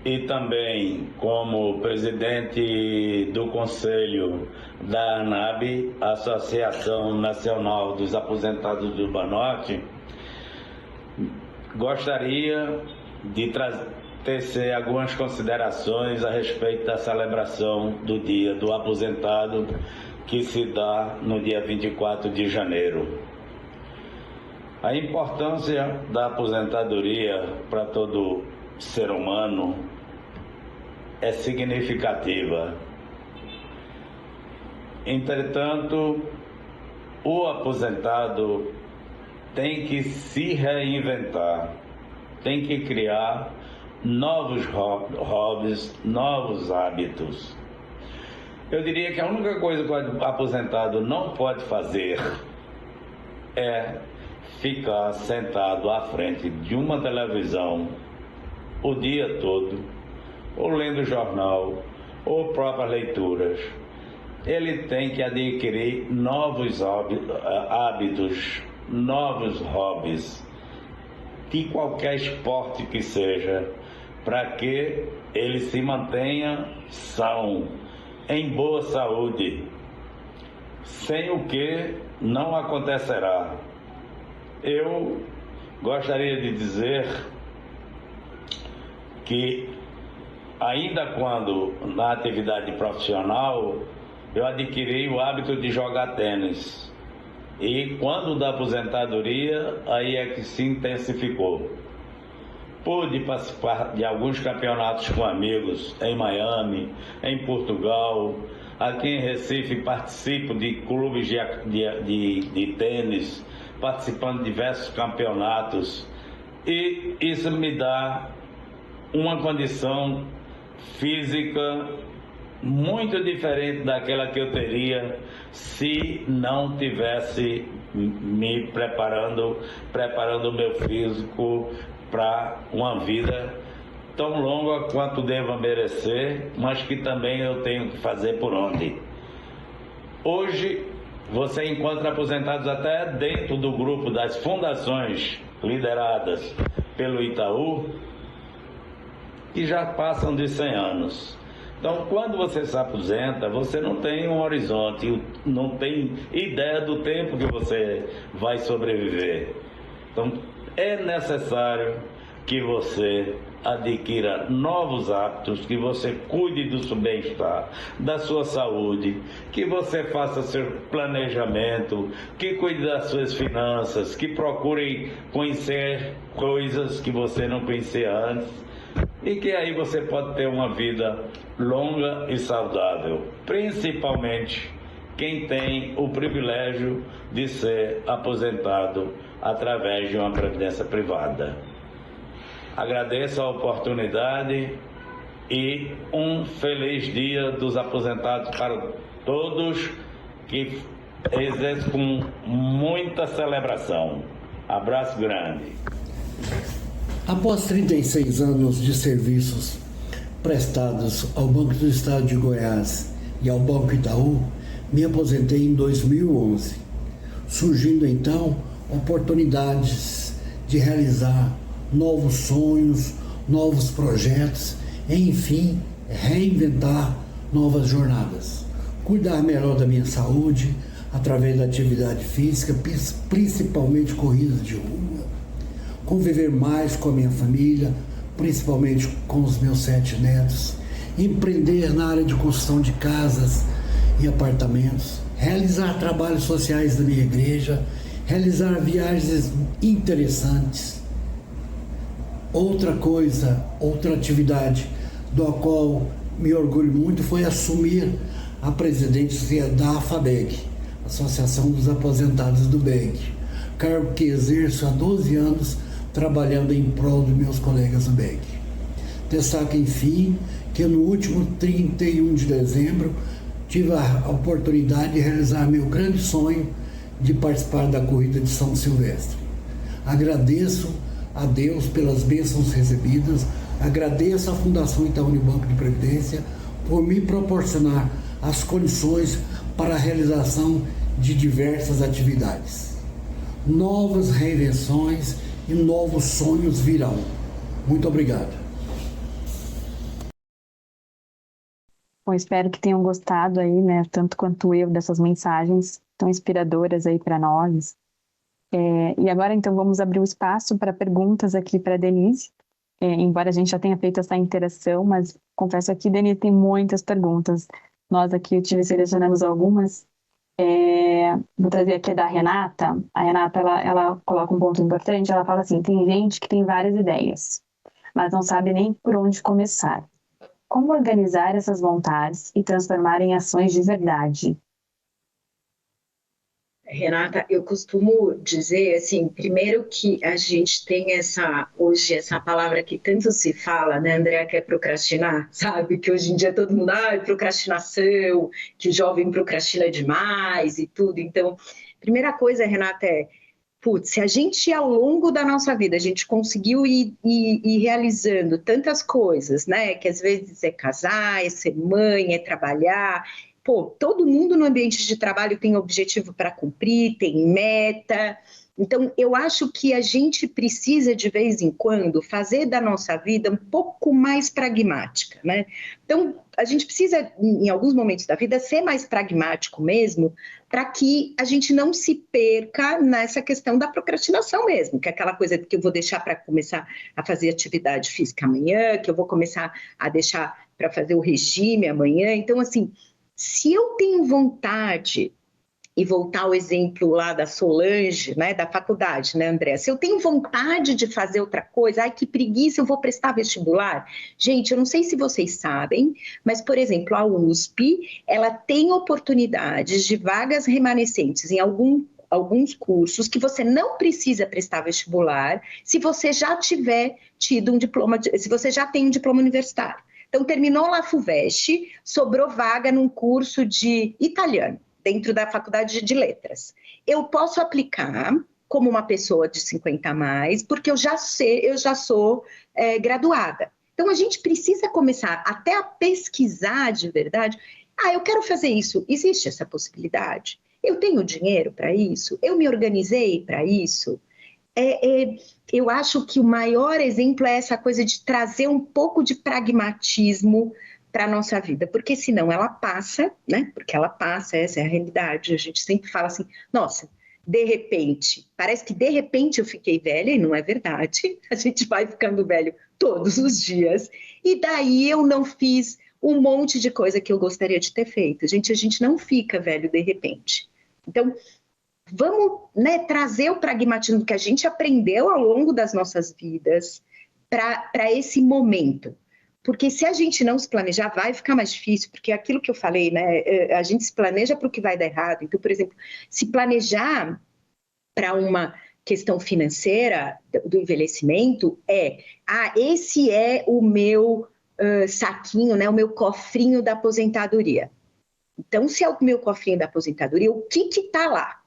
e também como presidente do Conselho da ANAB, Associação Nacional dos Aposentados do Banorte, gostaria de tecer algumas considerações a respeito da celebração do Dia do Aposentado, que se dá no dia 24 de janeiro. A importância da aposentadoria para todo ser humano é significativa. Entretanto, o aposentado tem que se reinventar, tem que criar novos hobbies, novos hábitos. Eu diria que a única coisa que o aposentado não pode fazer é ficar sentado à frente de uma televisão o dia todo, ou lendo jornal, ou próprias leituras. Ele tem que adquirir novos hábitos, novos hobbies, de qualquer esporte que seja, para que ele se mantenha são, em boa saúde, sem o que não acontecerá. Eu gostaria de dizer que, ainda quando na atividade profissional, eu adquiri o hábito de jogar tênis. E quando da aposentadoria, aí é que se intensificou. Pude participar de alguns campeonatos com amigos em Miami, em Portugal. Aqui em Recife participo de clubes de tênis, participando de diversos campeonatos. E isso me dá uma condição física muito diferente daquela que eu teria se não tivesse me preparando o meu físico para uma vida tão longa quanto deva merecer, mas que também eu tenho que fazer por onde. Hoje você encontra aposentados até dentro do grupo das fundações lideradas pelo Itaú, que já passam de 100 anos. Então, quando você se aposenta, você não tem um horizonte, não tem ideia do tempo que você vai sobreviver. Então, é necessário que você adquira novos hábitos, que você cuide do seu bem-estar, da sua saúde, que você faça seu planejamento, que cuide das suas finanças, que procure conhecer coisas que você não conhecia antes, e que aí você pode ter uma vida longa e saudável, principalmente quem tem o privilégio de ser aposentado através de uma previdência privada. Agradeço a oportunidade e um feliz Dia dos Aposentados para todos, que exerçam com muita celebração. Abraço grande. Após 36 anos de serviços prestados ao Banco do Estado de Goiás e ao Banco Itaú, me aposentei em 2011, surgindo então oportunidades de realizar novos sonhos, novos projetos, enfim, reinventar novas jornadas. Cuidar melhor da minha saúde através da atividade física, principalmente corridas de rua, conviver mais com a minha família, principalmente com os meus 7 netos, empreender na área de construção de casas e apartamentos, realizar trabalhos sociais da minha igreja, realizar viagens interessantes. Outra atividade da qual me orgulho muito foi assumir a presidência da AFABEG, Associação dos Aposentados do BEG, cargo que exerço há 12 anos trabalhando em prol dos meus colegas do BEG. Destaco, enfim, que no último 31 de dezembro tive a oportunidade de realizar meu grande sonho de participar da corrida de São Silvestre. Agradeço a Deus pelas bênçãos recebidas, agradeço à Fundação Itaú Unibanco de Previdência por me proporcionar as condições para a realização de diversas atividades. Novas reinvenções e novos sonhos virão. Muito obrigado. Bom, espero que tenham gostado aí, né, tanto quanto eu, dessas mensagens tão inspiradoras aí para nós. E agora, então, vamos abrir o espaço para perguntas aqui para a Denise. Embora a gente já tenha feito essa interação, mas confesso aqui, Denise, tem muitas perguntas. Nós aqui selecionamos algumas. Vou trazer aqui da Renata. A Renata, ela coloca um ponto importante. Ela fala assim, tem gente que tem várias ideias, mas não sabe nem por onde começar. Como organizar essas vontades e transformar em ações de verdade? Renata, eu costumo dizer, assim, primeiro que a gente tem hoje essa palavra que tanto se fala, né, Andréa, que é procrastinar, sabe? Que hoje em dia todo mundo, procrastinação, que o jovem procrastina demais e tudo. Então, primeira coisa, Renata, se a gente ao longo da nossa vida, a gente conseguiu ir realizando tantas coisas, né, que às vezes é casar, é ser mãe, é trabalhar. Todo mundo no ambiente de trabalho tem objetivo para cumprir, tem meta. Então, eu acho que a gente precisa, de vez em quando, fazer da nossa vida um pouco mais pragmática, né? Então, a gente precisa, em alguns momentos da vida, ser mais pragmático mesmo, para que a gente não se perca nessa questão da procrastinação mesmo, que é aquela coisa que eu vou deixar para começar a fazer atividade física amanhã, que eu vou começar a deixar para fazer o regime amanhã. Então, assim, se eu tenho vontade, e voltar ao exemplo lá da Solange, né, da faculdade, né, André? Se eu tenho vontade de fazer outra coisa, que preguiça, eu vou prestar vestibular. Gente, eu não sei se vocês sabem, mas, por exemplo, a USP, ela tem oportunidades de vagas remanescentes em alguns cursos que você não precisa prestar vestibular se você já tiver tido um diploma, se você já tem um diploma universitário. Então, terminou lá a FUVEST, sobrou vaga num curso de italiano, dentro da faculdade de letras. Eu posso aplicar como uma pessoa de 50 a mais, porque eu já sou graduada. Então, a gente precisa começar até a pesquisar de verdade. Eu quero fazer isso. Existe essa possibilidade? Eu tenho dinheiro para isso? Eu me organizei para isso? Eu acho que o maior exemplo é essa coisa de trazer um pouco de pragmatismo para a nossa vida, porque senão ela passa, né? Porque ela passa, essa é a realidade. A gente sempre fala assim, nossa, de repente, parece que de repente eu fiquei velha, e não é verdade. A gente vai ficando velho todos os dias, e daí eu não fiz um monte de coisa que eu gostaria de ter feito. A gente não fica velho de repente. Então, vamos, né, trazer o pragmatismo que a gente aprendeu ao longo das nossas vidas para esse momento. Porque se a gente não se planejar, vai ficar mais difícil, porque aquilo que eu falei, né, a gente se planeja para o que vai dar errado. Então, por exemplo, se planejar para uma questão financeira do envelhecimento esse é o meu saquinho, né, o meu cofrinho da aposentadoria. Então, se é o meu cofrinho da aposentadoria, o que está lá?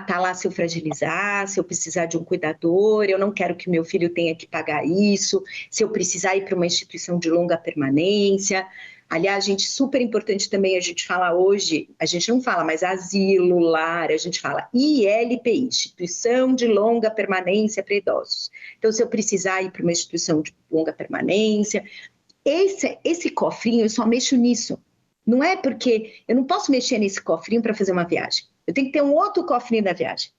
Tá lá se eu fragilizar, se eu precisar de um cuidador, eu não quero que meu filho tenha que pagar isso, se eu precisar ir para uma instituição de longa permanência. Aliás, gente, super importante também a gente falar hoje, a gente não fala mais asilo, lar, a gente fala ILPI, Instituição de Longa Permanência para Idosos. Então, se eu precisar ir para uma instituição de longa permanência, esse cofrinho, eu só mexo nisso. Não é porque eu não posso mexer nesse cofrinho para fazer uma viagem. Eu tenho que ter um outro cofrinho da viagem.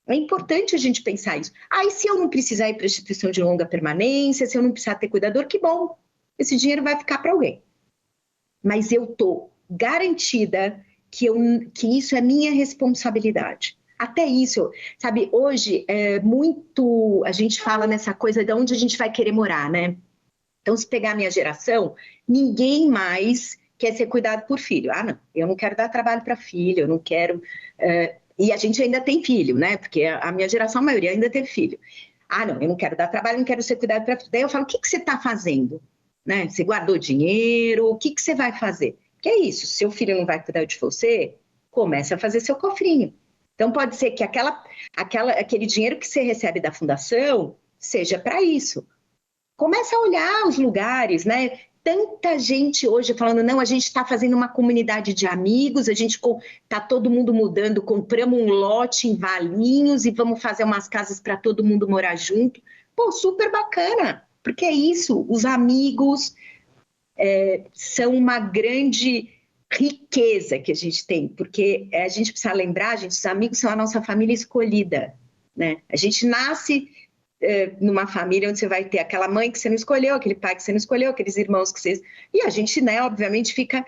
É importante a gente pensar isso. E se eu não precisar ir para a instituição de longa permanência, se eu não precisar ter cuidador, que bom. Esse dinheiro vai ficar para alguém. Mas eu estou garantida que isso é minha responsabilidade. Até isso, sabe, hoje a gente fala nessa coisa de onde a gente vai querer morar, né? Então, se pegar a minha geração, ninguém mais quer ser cuidado por filho. Não, eu não quero dar trabalho para filho, eu não quero... E a gente ainda tem filho, né? Porque a minha geração, a maioria, ainda teve filho. Não, eu não quero dar trabalho, não quero ser cuidado para filho. Daí eu falo, o que você está fazendo? Né? Você guardou dinheiro? O que você vai fazer? Porque é isso, seu filho não vai cuidar de você, comece a fazer seu cofrinho. Então, pode ser que aquele dinheiro que você recebe da fundação seja para isso. Começa a olhar os lugares, né? Tanta gente hoje falando, não, a gente está fazendo uma comunidade de amigos, está todo mundo mudando, compramos um lote em Valinhos e vamos fazer umas casas para todo mundo morar junto. Super bacana, porque é isso, os amigos, são uma grande riqueza que a gente tem, porque a gente precisa lembrar, gente, os amigos são a nossa família escolhida, né? A gente nasce numa família onde você vai ter aquela mãe que você não escolheu, aquele pai que você não escolheu, aqueles irmãos que você... E a gente, né, obviamente, fica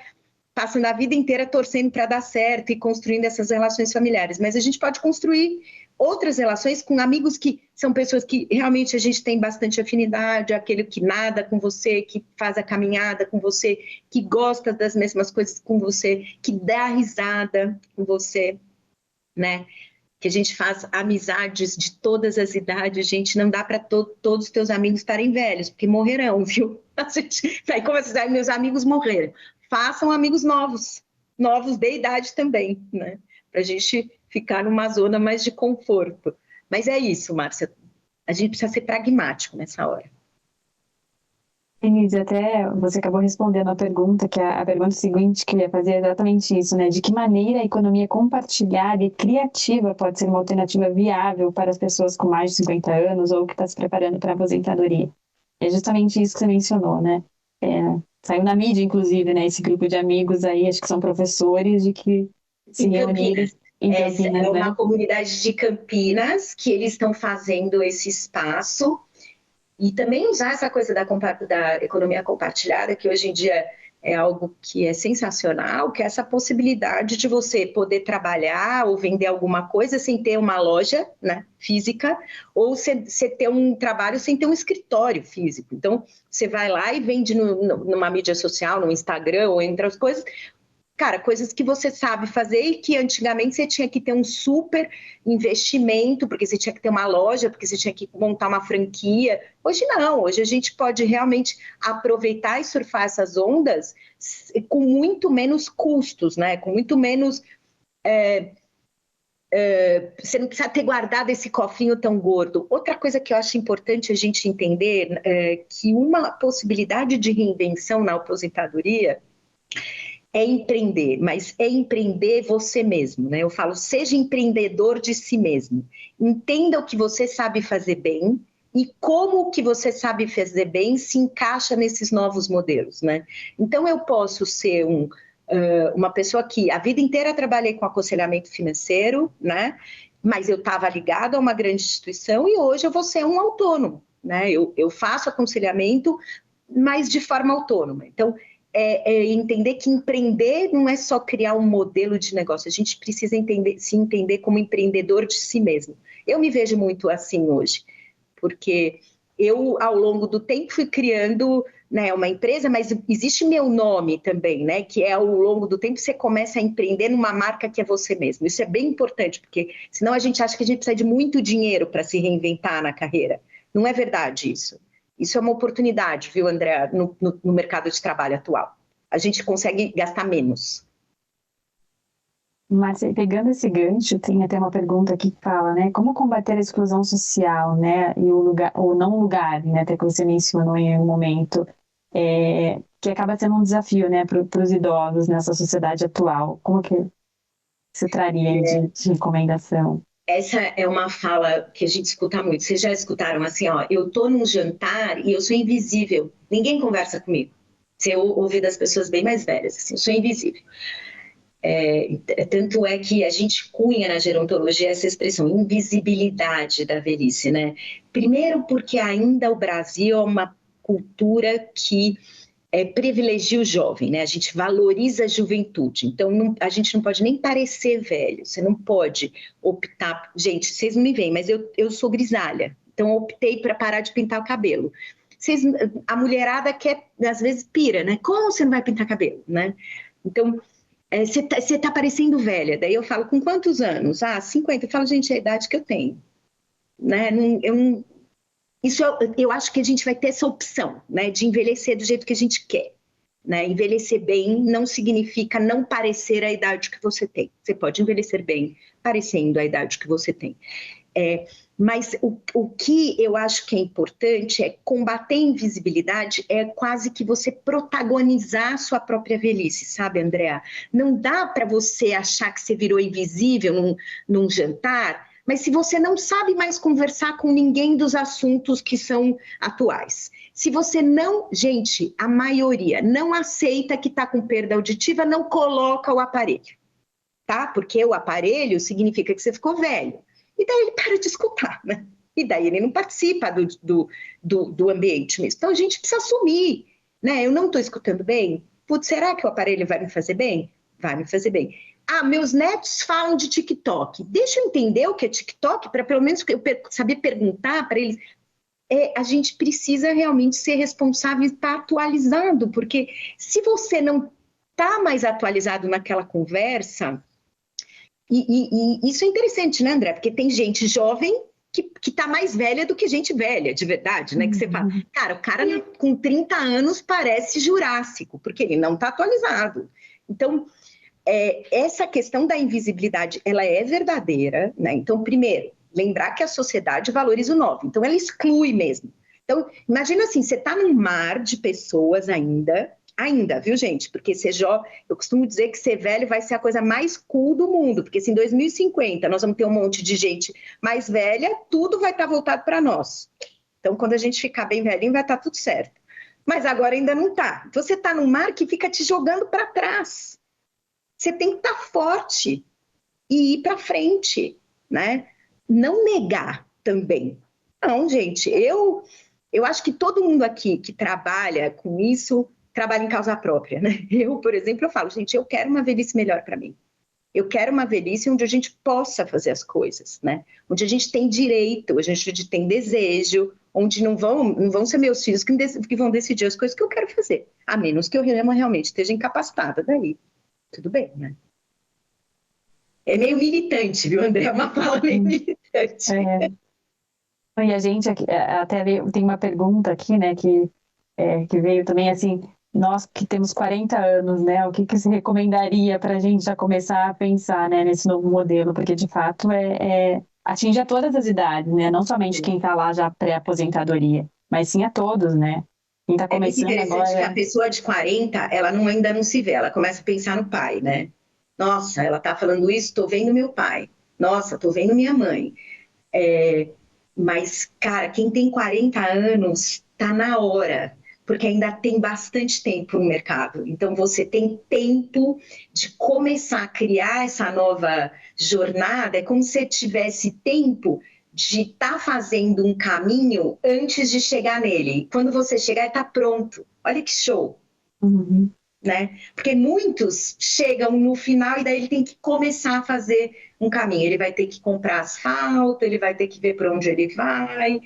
passando a vida inteira torcendo para dar certo e construindo essas relações familiares, mas a gente pode construir outras relações com amigos que são pessoas que realmente a gente tem bastante afinidade, aquele que nada com você, que faz a caminhada com você, que gosta das mesmas coisas com você, que dá risada com você, né? Que a gente faz amizades de todas as idades, gente, não dá para todos os teus amigos estarem velhos, porque morrerão, viu? Aí como assim, meus amigos morreram. Façam amigos novos de idade também, né? Para a gente ficar numa zona mais de conforto. Mas é isso, Márcia, a gente precisa ser pragmático nessa hora. Denise, até você acabou respondendo a pergunta, que a pergunta seguinte que eu ia fazer é exatamente isso, né? De que maneira a economia compartilhada e criativa pode ser uma alternativa viável para as pessoas com mais de 50 anos ou que está se preparando para a aposentadoria? É justamente isso que você mencionou, né? Saiu na mídia, inclusive, né? Esse grupo de amigos aí, acho que são professores, de que se reuniram em Campinas, é uma né? comunidade de Campinas que eles estão fazendo esse espaço. E também usar essa coisa da economia compartilhada, que hoje em dia é algo que é sensacional, que é essa possibilidade de você poder trabalhar ou vender alguma coisa sem ter uma loja, né, física, ou você ter um trabalho sem ter um escritório físico. Então, você vai lá e vende numa mídia social, no Instagram, ou entre as coisas... Cara, coisas que você sabe fazer e que antigamente você tinha que ter um super investimento, porque você tinha que ter uma loja, porque você tinha que montar uma franquia. Hoje não, hoje a gente pode realmente aproveitar e surfar essas ondas com muito menos custos, né? Com muito menos... você não precisa ter guardado esse cofrinho tão gordo. Outra coisa que eu acho importante a gente entender é que uma possibilidade de reinvenção na aposentadoria é empreender, mas é empreender você mesmo, né? Eu falo, seja empreendedor de si mesmo. Entenda o que você sabe fazer bem e como o que você sabe fazer bem se encaixa nesses novos modelos, né? Então, eu posso ser uma pessoa que a vida inteira trabalhei com aconselhamento financeiro, né? Mas eu estava ligado a uma grande instituição e hoje eu vou ser um autônomo, né? Eu faço aconselhamento, mas de forma autônoma. Então, entender que empreender não é só criar um modelo de negócio, a gente precisa se entender como empreendedor de si mesmo. Eu me vejo muito assim hoje, porque eu, ao longo do tempo, fui criando, né, uma empresa, mas existe meu nome também, né, que ao longo do tempo você começa a empreender numa marca que é você mesmo. Isso é bem importante, porque senão a gente acha que a gente precisa de muito dinheiro para se reinventar na carreira. Não é verdade isso. Isso é uma oportunidade, viu, André, no mercado de trabalho atual. A gente consegue gastar menos. Mas pegando esse gancho, tem até uma pergunta aqui que fala, né? Como combater a exclusão social, né? E o não lugar, né? Até que você mencionou em um momento, que acaba sendo um desafio, né? Para os idosos nessa sociedade atual. Como que você traria de recomendação? Essa é uma fala que a gente escuta muito. Vocês já escutaram assim, ó, eu tô num jantar e eu sou invisível. Ninguém conversa comigo. Você ouve das pessoas bem mais velhas, assim, eu sou invisível. Tanto é que a gente cunha na gerontologia essa expressão, invisibilidade da velhice, né? Primeiro porque ainda o Brasil é uma cultura que privilegia o jovem, né? A gente valoriza a juventude, então a gente não pode nem parecer velho, você não pode optar... Gente, vocês não me veem, mas eu sou grisalha, então eu optei para parar de pintar o cabelo. A mulherada quer, às vezes, pira, né? Como você não vai pintar cabelo, né? Então, você tá parecendo velha. Daí eu falo, com quantos anos? 50. Eu falo, gente, é a idade que eu tenho. Né? Eu acho que a gente vai ter essa opção, né? De envelhecer do jeito que a gente quer. Né? Envelhecer bem não significa não parecer a idade que você tem. Você pode envelhecer bem parecendo a idade que você tem. Mas o que eu acho que é importante é combater a invisibilidade, é quase que você protagonizar a sua própria velhice, sabe, Andréa? Não dá para você achar que você virou invisível num jantar, Mas se você não sabe mais conversar com ninguém dos assuntos que são atuais, se você não, gente, a maioria não aceita que está com perda auditiva, não coloca o aparelho, tá? Porque o aparelho significa que você ficou velho. E daí ele para de escutar, né? E daí ele não participa do ambiente mesmo. Então a gente precisa assumir, né? Eu não estou escutando bem? Putz, será que o aparelho vai me fazer bem? Vai me fazer bem. Ah, meus netos falam de TikTok. Deixa eu entender o que é TikTok, para pelo menos eu saber perguntar para eles. A gente precisa realmente ser responsável e estar atualizando, porque se você não está mais atualizado naquela conversa, e isso é interessante, né, André? Porque tem gente jovem que está mais velha do que gente velha, de verdade, né? Que você fala, cara, o cara com 30 anos parece jurássico, porque ele não está atualizado. Então, essa questão da invisibilidade, ela é verdadeira, né? Então, primeiro, lembrar que a sociedade valoriza o novo, então ela exclui mesmo. Então, imagina assim, você está num mar de pessoas ainda, viu, gente? Porque eu costumo dizer que ser velho vai ser a coisa mais cool do mundo, porque se em 2050 nós vamos ter um monte de gente mais velha, tudo vai estar voltado para nós. Então, quando a gente ficar bem velhinho, vai estar tudo certo. Mas agora ainda não está. Você está num mar que fica te jogando para trás. Você tem que estar forte e ir para frente, né? Não negar também. Não, gente, eu acho que todo mundo aqui que trabalha com isso, trabalha em causa própria, né? Eu, por exemplo, eu falo, gente, eu quero uma velhice melhor para mim. Eu quero uma velhice onde a gente possa fazer as coisas, né? Onde a gente tem direito, a gente tem desejo, onde não vão ser meus filhos que vão decidir as coisas que eu quero fazer, a menos que eu realmente esteja incapacitada daí. Tudo bem, né? É meio militante, viu, André? É uma fala meio militante. E a gente até tem uma pergunta aqui, né, que veio também assim, nós que temos 40 anos, né, o que se recomendaria para a gente já começar a pensar, né, nesse novo modelo? Porque, de fato, atinge a todas as idades, né, não somente quem está lá já pré-aposentadoria, mas sim a todos, né? Quem está começando muito interessante agora... que a pessoa de 40, ela ainda não se vê, ela começa a pensar no pai, né? Nossa, ela está falando isso, estou vendo meu pai. Nossa, estou vendo minha mãe. Mas, cara, quem tem 40 anos está na hora, porque ainda tem bastante tempo no mercado. Então, você tem tempo de começar a criar essa nova jornada. É como se você tivesse tempo de estar fazendo um caminho antes de chegar nele. Quando você chegar, está pronto. Olha que show! Uhum. Né? Porque muitos chegam no final e daí ele tem que começar a fazer um caminho. Ele vai ter que comprar asfalto, ele vai ter que ver para onde ele vai.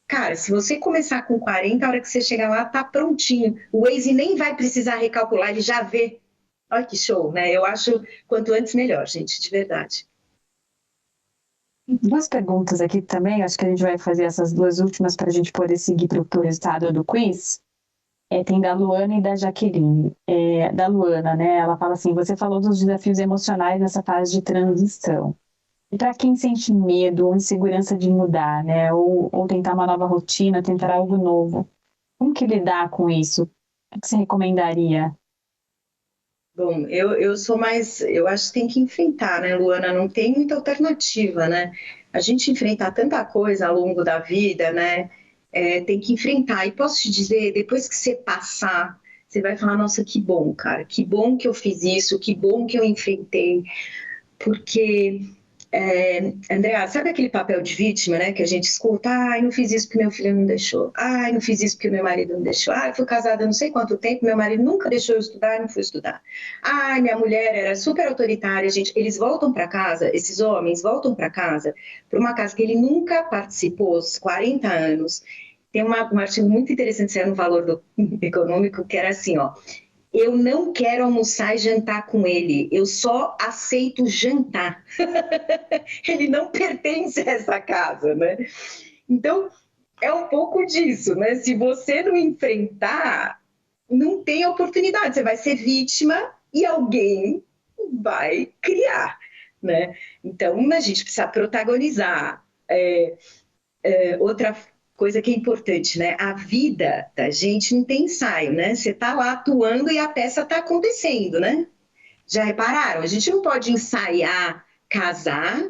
Cara, se você começar com 40, a hora que você chegar lá, tá prontinho. O Waze nem vai precisar recalcular, ele já vê. Olha que show, né? Eu acho quanto antes melhor, gente, de verdade. Duas perguntas aqui também, acho que a gente vai fazer essas duas últimas para a gente poder seguir para o resultado do quiz. Tem da Luana e da Jaqueline. Da Luana, né? Ela fala assim, você falou dos desafios emocionais nessa fase de transição. E para quem sente medo ou insegurança de mudar, né? Ou tentar uma nova rotina, tentar algo novo, como que lidar com isso? O que você recomendaria? Bom, eu sou mais... Eu acho que tem que enfrentar, né, Luana? Não tem muita alternativa, né? A gente enfrenta tanta coisa ao longo da vida, né? Tem que enfrentar. E posso te dizer, depois que você passar, você vai falar, nossa, que bom, cara. Que bom que eu fiz isso, que bom que eu enfrentei. Porque... Andréa, sabe aquele papel de vítima, né, que a gente escuta? Ai, não fiz isso porque meu filho não deixou. Ai, não fiz isso porque meu marido não deixou. Ai, fui casada não sei quanto tempo, meu marido nunca deixou eu estudar, não fui estudar. Ai, minha mulher era super autoritária. Gente, eles voltam para casa, esses homens voltam para casa, para uma casa que ele nunca participou, os 40 anos. Tem um artigo muito interessante, saiu no Valor Econômico, que era assim, ó. Eu não quero almoçar e jantar com ele, eu só aceito jantar. Ele não pertence a essa casa, né? Então, é um pouco disso, né? Se você não enfrentar, não tem oportunidade. Você vai ser vítima e alguém vai criar, né? Então, a gente precisa protagonizar. Outra coisa que é importante, né? A vida da gente não tem ensaio, né? Você tá lá atuando e a peça tá acontecendo, né? Já repararam? A gente não pode ensaiar casar,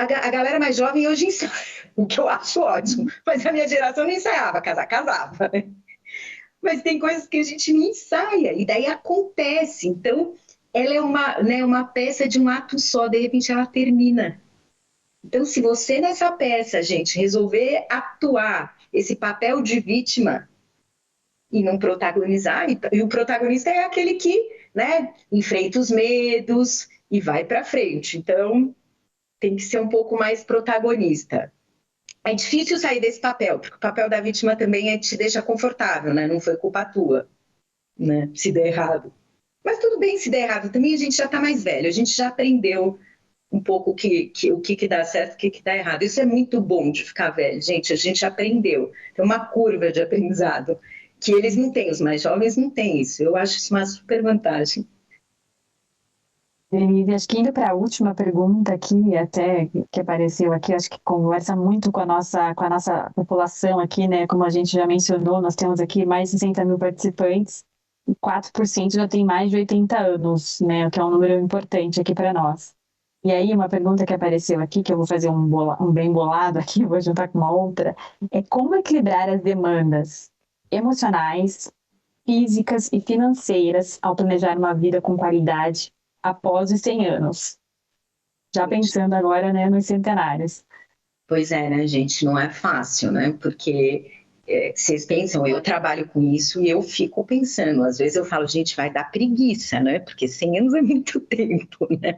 a galera mais jovem hoje ensaia, o que eu acho ótimo. Mas a minha geração não ensaiava, casava, né? Mas tem coisas que a gente não ensaia, e daí acontece. Então, ela é uma peça de um ato só, de repente ela termina. Então, se você nessa peça, gente, resolver atuar esse papel de vítima e não protagonizar, e o protagonista é aquele que, né, enfrenta os medos e vai para frente. Então, tem que ser um pouco mais protagonista. É difícil sair desse papel, porque o papel da vítima também te deixa confortável, né? Não foi culpa tua, né? Se der errado. Mas tudo bem se der errado, também a gente já está mais velho, a gente já aprendeu um pouco o que dá certo, o que dá errado. Isso é muito bom de ficar velho, gente, a gente aprendeu. Tem uma curva de aprendizado que eles não têm, os mais jovens não têm isso. Eu acho isso uma super vantagem. Denise, acho que indo para a última pergunta aqui, até que apareceu aqui, acho que conversa muito com a nossa população aqui, né? Como a gente já mencionou, nós temos aqui mais de 60 mil participantes e 4% já tem mais de 80 anos, né? O que é um número importante aqui para nós. E aí, uma pergunta que apareceu aqui, que eu vou fazer um bem bolado aqui, vou juntar com uma outra, é como equilibrar as demandas emocionais, físicas e financeiras ao planejar uma vida com qualidade após os 100 anos. Já pensando agora, né, nos centenários. Pois é, né, gente? Não é fácil, né? Porque vocês pensam, eu trabalho com isso e eu fico pensando. Às vezes eu falo, gente, vai dar preguiça, né? Porque 100 anos é muito tempo, né?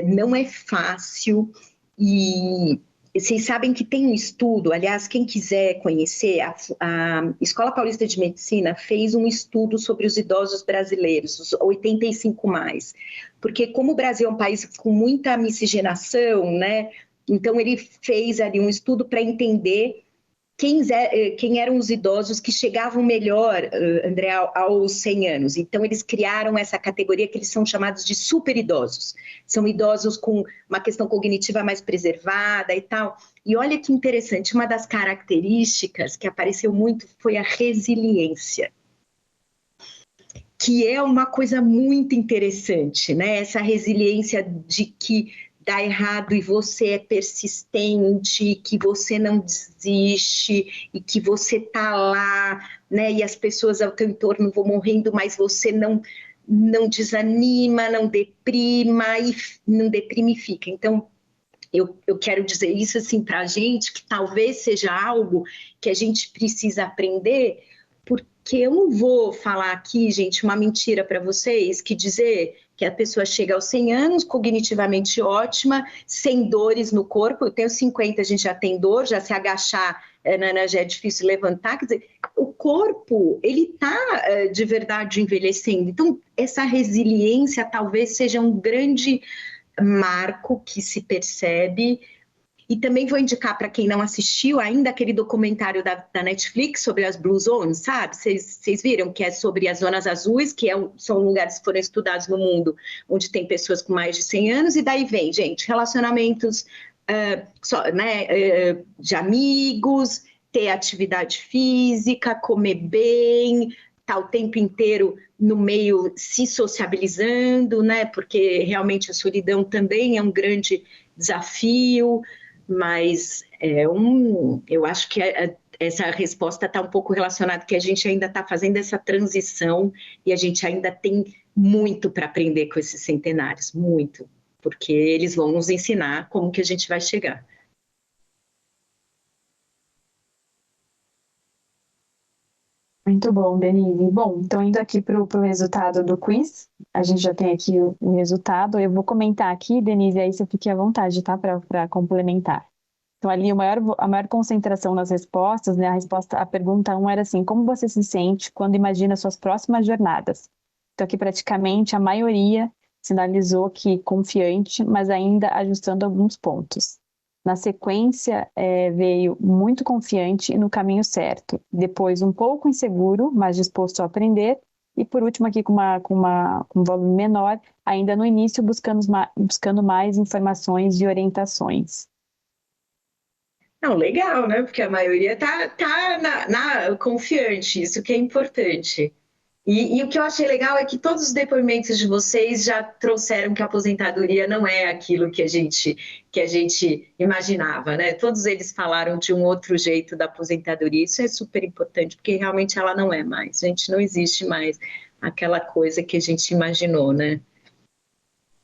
Não é fácil e vocês sabem que tem um estudo, aliás, quem quiser conhecer, a Escola Paulista de Medicina fez um estudo sobre os idosos brasileiros, os 85+, porque como o Brasil é um país com muita miscigenação, né, então ele fez ali um estudo para entender quem eram os idosos que chegavam melhor, André, aos 100 anos. Então, eles criaram essa categoria que eles são chamados de superidosos. São idosos com uma questão cognitiva mais preservada e tal. E olha que interessante, uma das características que apareceu muito foi a resiliência, que é uma coisa muito interessante, né? Essa resiliência de que dá errado e você é persistente, que você não desiste e que você tá lá, né? E as pessoas ao teu entorno vão morrendo, mas você não desanima, não deprime e fica. Então, eu quero dizer isso assim para a gente, que talvez seja algo que a gente precisa aprender, porque eu não vou falar aqui, gente, uma mentira para vocês, que dizer que a pessoa chega aos 100 anos, cognitivamente ótima, sem dores no corpo. Eu tenho 50, a gente já tem dor, já se agachar já é difícil levantar. Quer dizer, o corpo, ele está de verdade envelhecendo. Então, essa resiliência talvez seja um grande marco que se percebe. E também vou indicar para quem não assistiu ainda aquele documentário da Netflix sobre as Blue Zones, sabe? Vocês viram que é sobre as zonas azuis, que são lugares que foram estudados no mundo, onde tem pessoas com mais de 100 anos, e daí vem, gente, relacionamentos de amigos, ter atividade física, comer bem, estar o tempo inteiro no meio se sociabilizando, né? Porque realmente a solidão também é um grande desafio. Mas eu acho que essa resposta está um pouco relacionada, que a gente ainda está fazendo essa transição e a gente ainda tem muito para aprender com esses centenários, muito, porque eles vão nos ensinar como que a gente vai chegar. Muito bom, Denise. Bom, então indo aqui para o resultado do quiz, a gente já tem aqui o resultado. Eu vou comentar aqui, Denise, aí você fique à vontade, tá? Para complementar. Então, ali a maior concentração nas respostas, né? A pergunta 1 era assim: como você se sente quando imagina suas próximas jornadas? Então, aqui praticamente a maioria sinalizou que confiante, mas ainda ajustando alguns pontos. Na sequência, veio muito confiante e no caminho certo. Depois, um pouco inseguro, mas disposto a aprender. E por último, aqui com um volume menor, ainda no início, buscando mais informações e orientações. Não, legal, né? Porque a maioria tá confiante, isso que é importante. E o que eu achei legal é que todos os depoimentos de vocês já trouxeram que a aposentadoria não é aquilo que a gente imaginava, né? Todos eles falaram de um outro jeito da aposentadoria. Isso é super importante, porque realmente ela não é mais. Gente, não existe mais aquela coisa que a gente imaginou, né?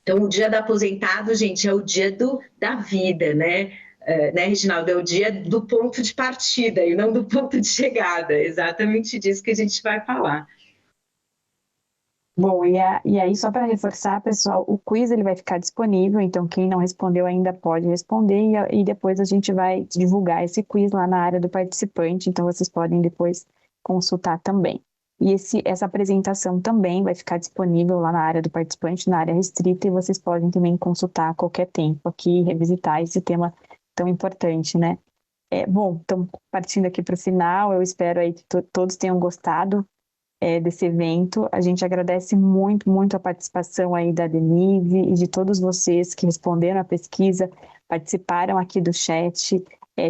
Então, o dia do aposentado, gente, é o dia da vida, né? Né, Reginaldo? É o dia do ponto de partida e não do ponto de chegada. É exatamente disso que a gente vai falar. Bom, e aí só para reforçar, pessoal, o quiz ele vai ficar disponível, então quem não respondeu ainda pode responder e depois a gente vai divulgar esse quiz lá na área do participante, então vocês podem depois consultar também. E essa apresentação também vai ficar disponível lá na área do participante, na área restrita, e vocês podem também consultar a qualquer tempo aqui, revisitar esse tema tão importante, né? Bom, então partindo aqui para o final, eu espero aí que todos tenham gostado desse evento. A gente agradece muito, muito a participação aí da Denise e de todos vocês que responderam à pesquisa, participaram aqui do chat.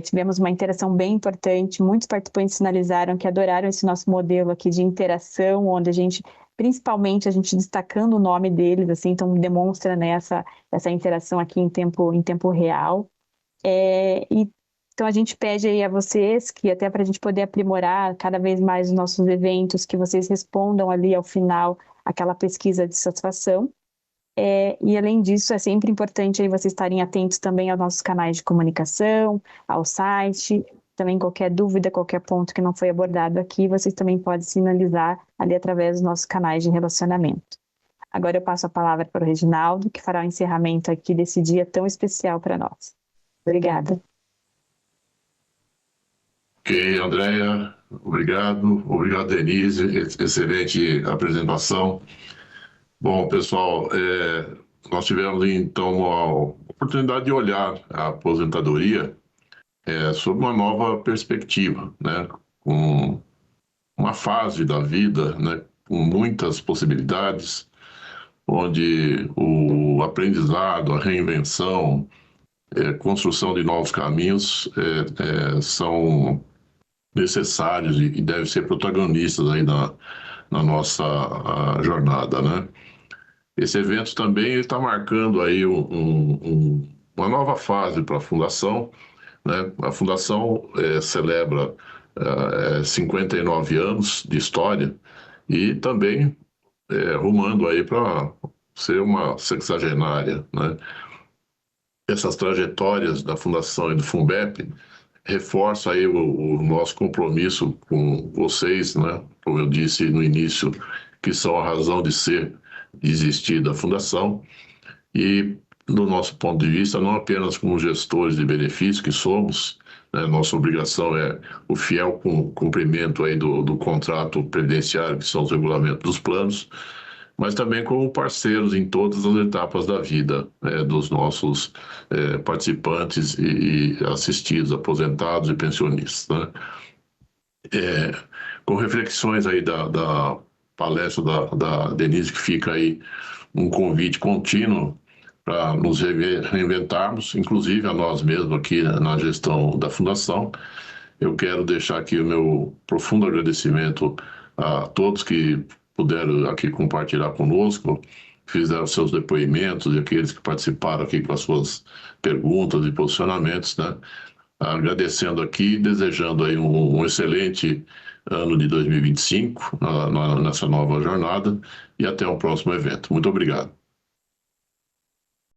Tivemos uma interação bem importante, muitos participantes sinalizaram que adoraram esse nosso modelo aqui de interação, onde principalmente a gente destacando o nome deles, assim, então demonstra, né, essa interação aqui em tempo real. Então a gente pede aí a vocês que até para a gente poder aprimorar cada vez mais os nossos eventos, que vocês respondam ali ao final aquela pesquisa de satisfação. E além disso, é sempre importante aí vocês estarem atentos também aos nossos canais de comunicação, ao site, também qualquer dúvida, qualquer ponto que não foi abordado aqui, vocês também podem sinalizar ali através dos nossos canais de relacionamento. Agora eu passo a palavra para o Reginaldo, que fará o encerramento aqui desse dia tão especial para nós. Obrigada. Ok, Andréia, obrigado. Obrigado, Denise. Excelente apresentação. Bom, pessoal, nós tivemos, então, a oportunidade de olhar a aposentadoria sob uma nova perspectiva, né? Com uma fase da vida, né? Com muitas possibilidades, onde o aprendizado, a reinvenção, construção de novos caminhos são necessários e devem ser protagonistas aí na nossa jornada, né? Esse evento também está marcando aí uma nova fase para a Fundação, né? A Fundação celebra 59 anos de história e também rumando aí para ser uma sexagenária, né? Essas trajetórias da Fundação e do Funbep reforça aí o nosso compromisso com vocês, né? Como eu disse no início, que são a razão de ser, de existir da Fundação. E, do nosso ponto de vista, não apenas como gestores de benefícios que somos, né? Nossa obrigação é o fiel cumprimento aí do contrato previdenciário, que são os regulamentos dos planos, mas também como parceiros em todas as etapas da vida dos nossos participantes e assistidos, aposentados e pensionistas, né? Com reflexões aí da palestra da Denise, que fica aí um convite contínuo para nos reinventarmos, inclusive a nós mesmos aqui na gestão da Fundação. Eu quero deixar aqui o meu profundo agradecimento a todos que puderam aqui compartilhar conosco, fizeram seus depoimentos e aqueles que participaram aqui com as suas perguntas e posicionamentos, né? Agradecendo aqui, desejando aí um excelente ano de 2025 nessa nova jornada e até o próximo evento. Muito obrigado.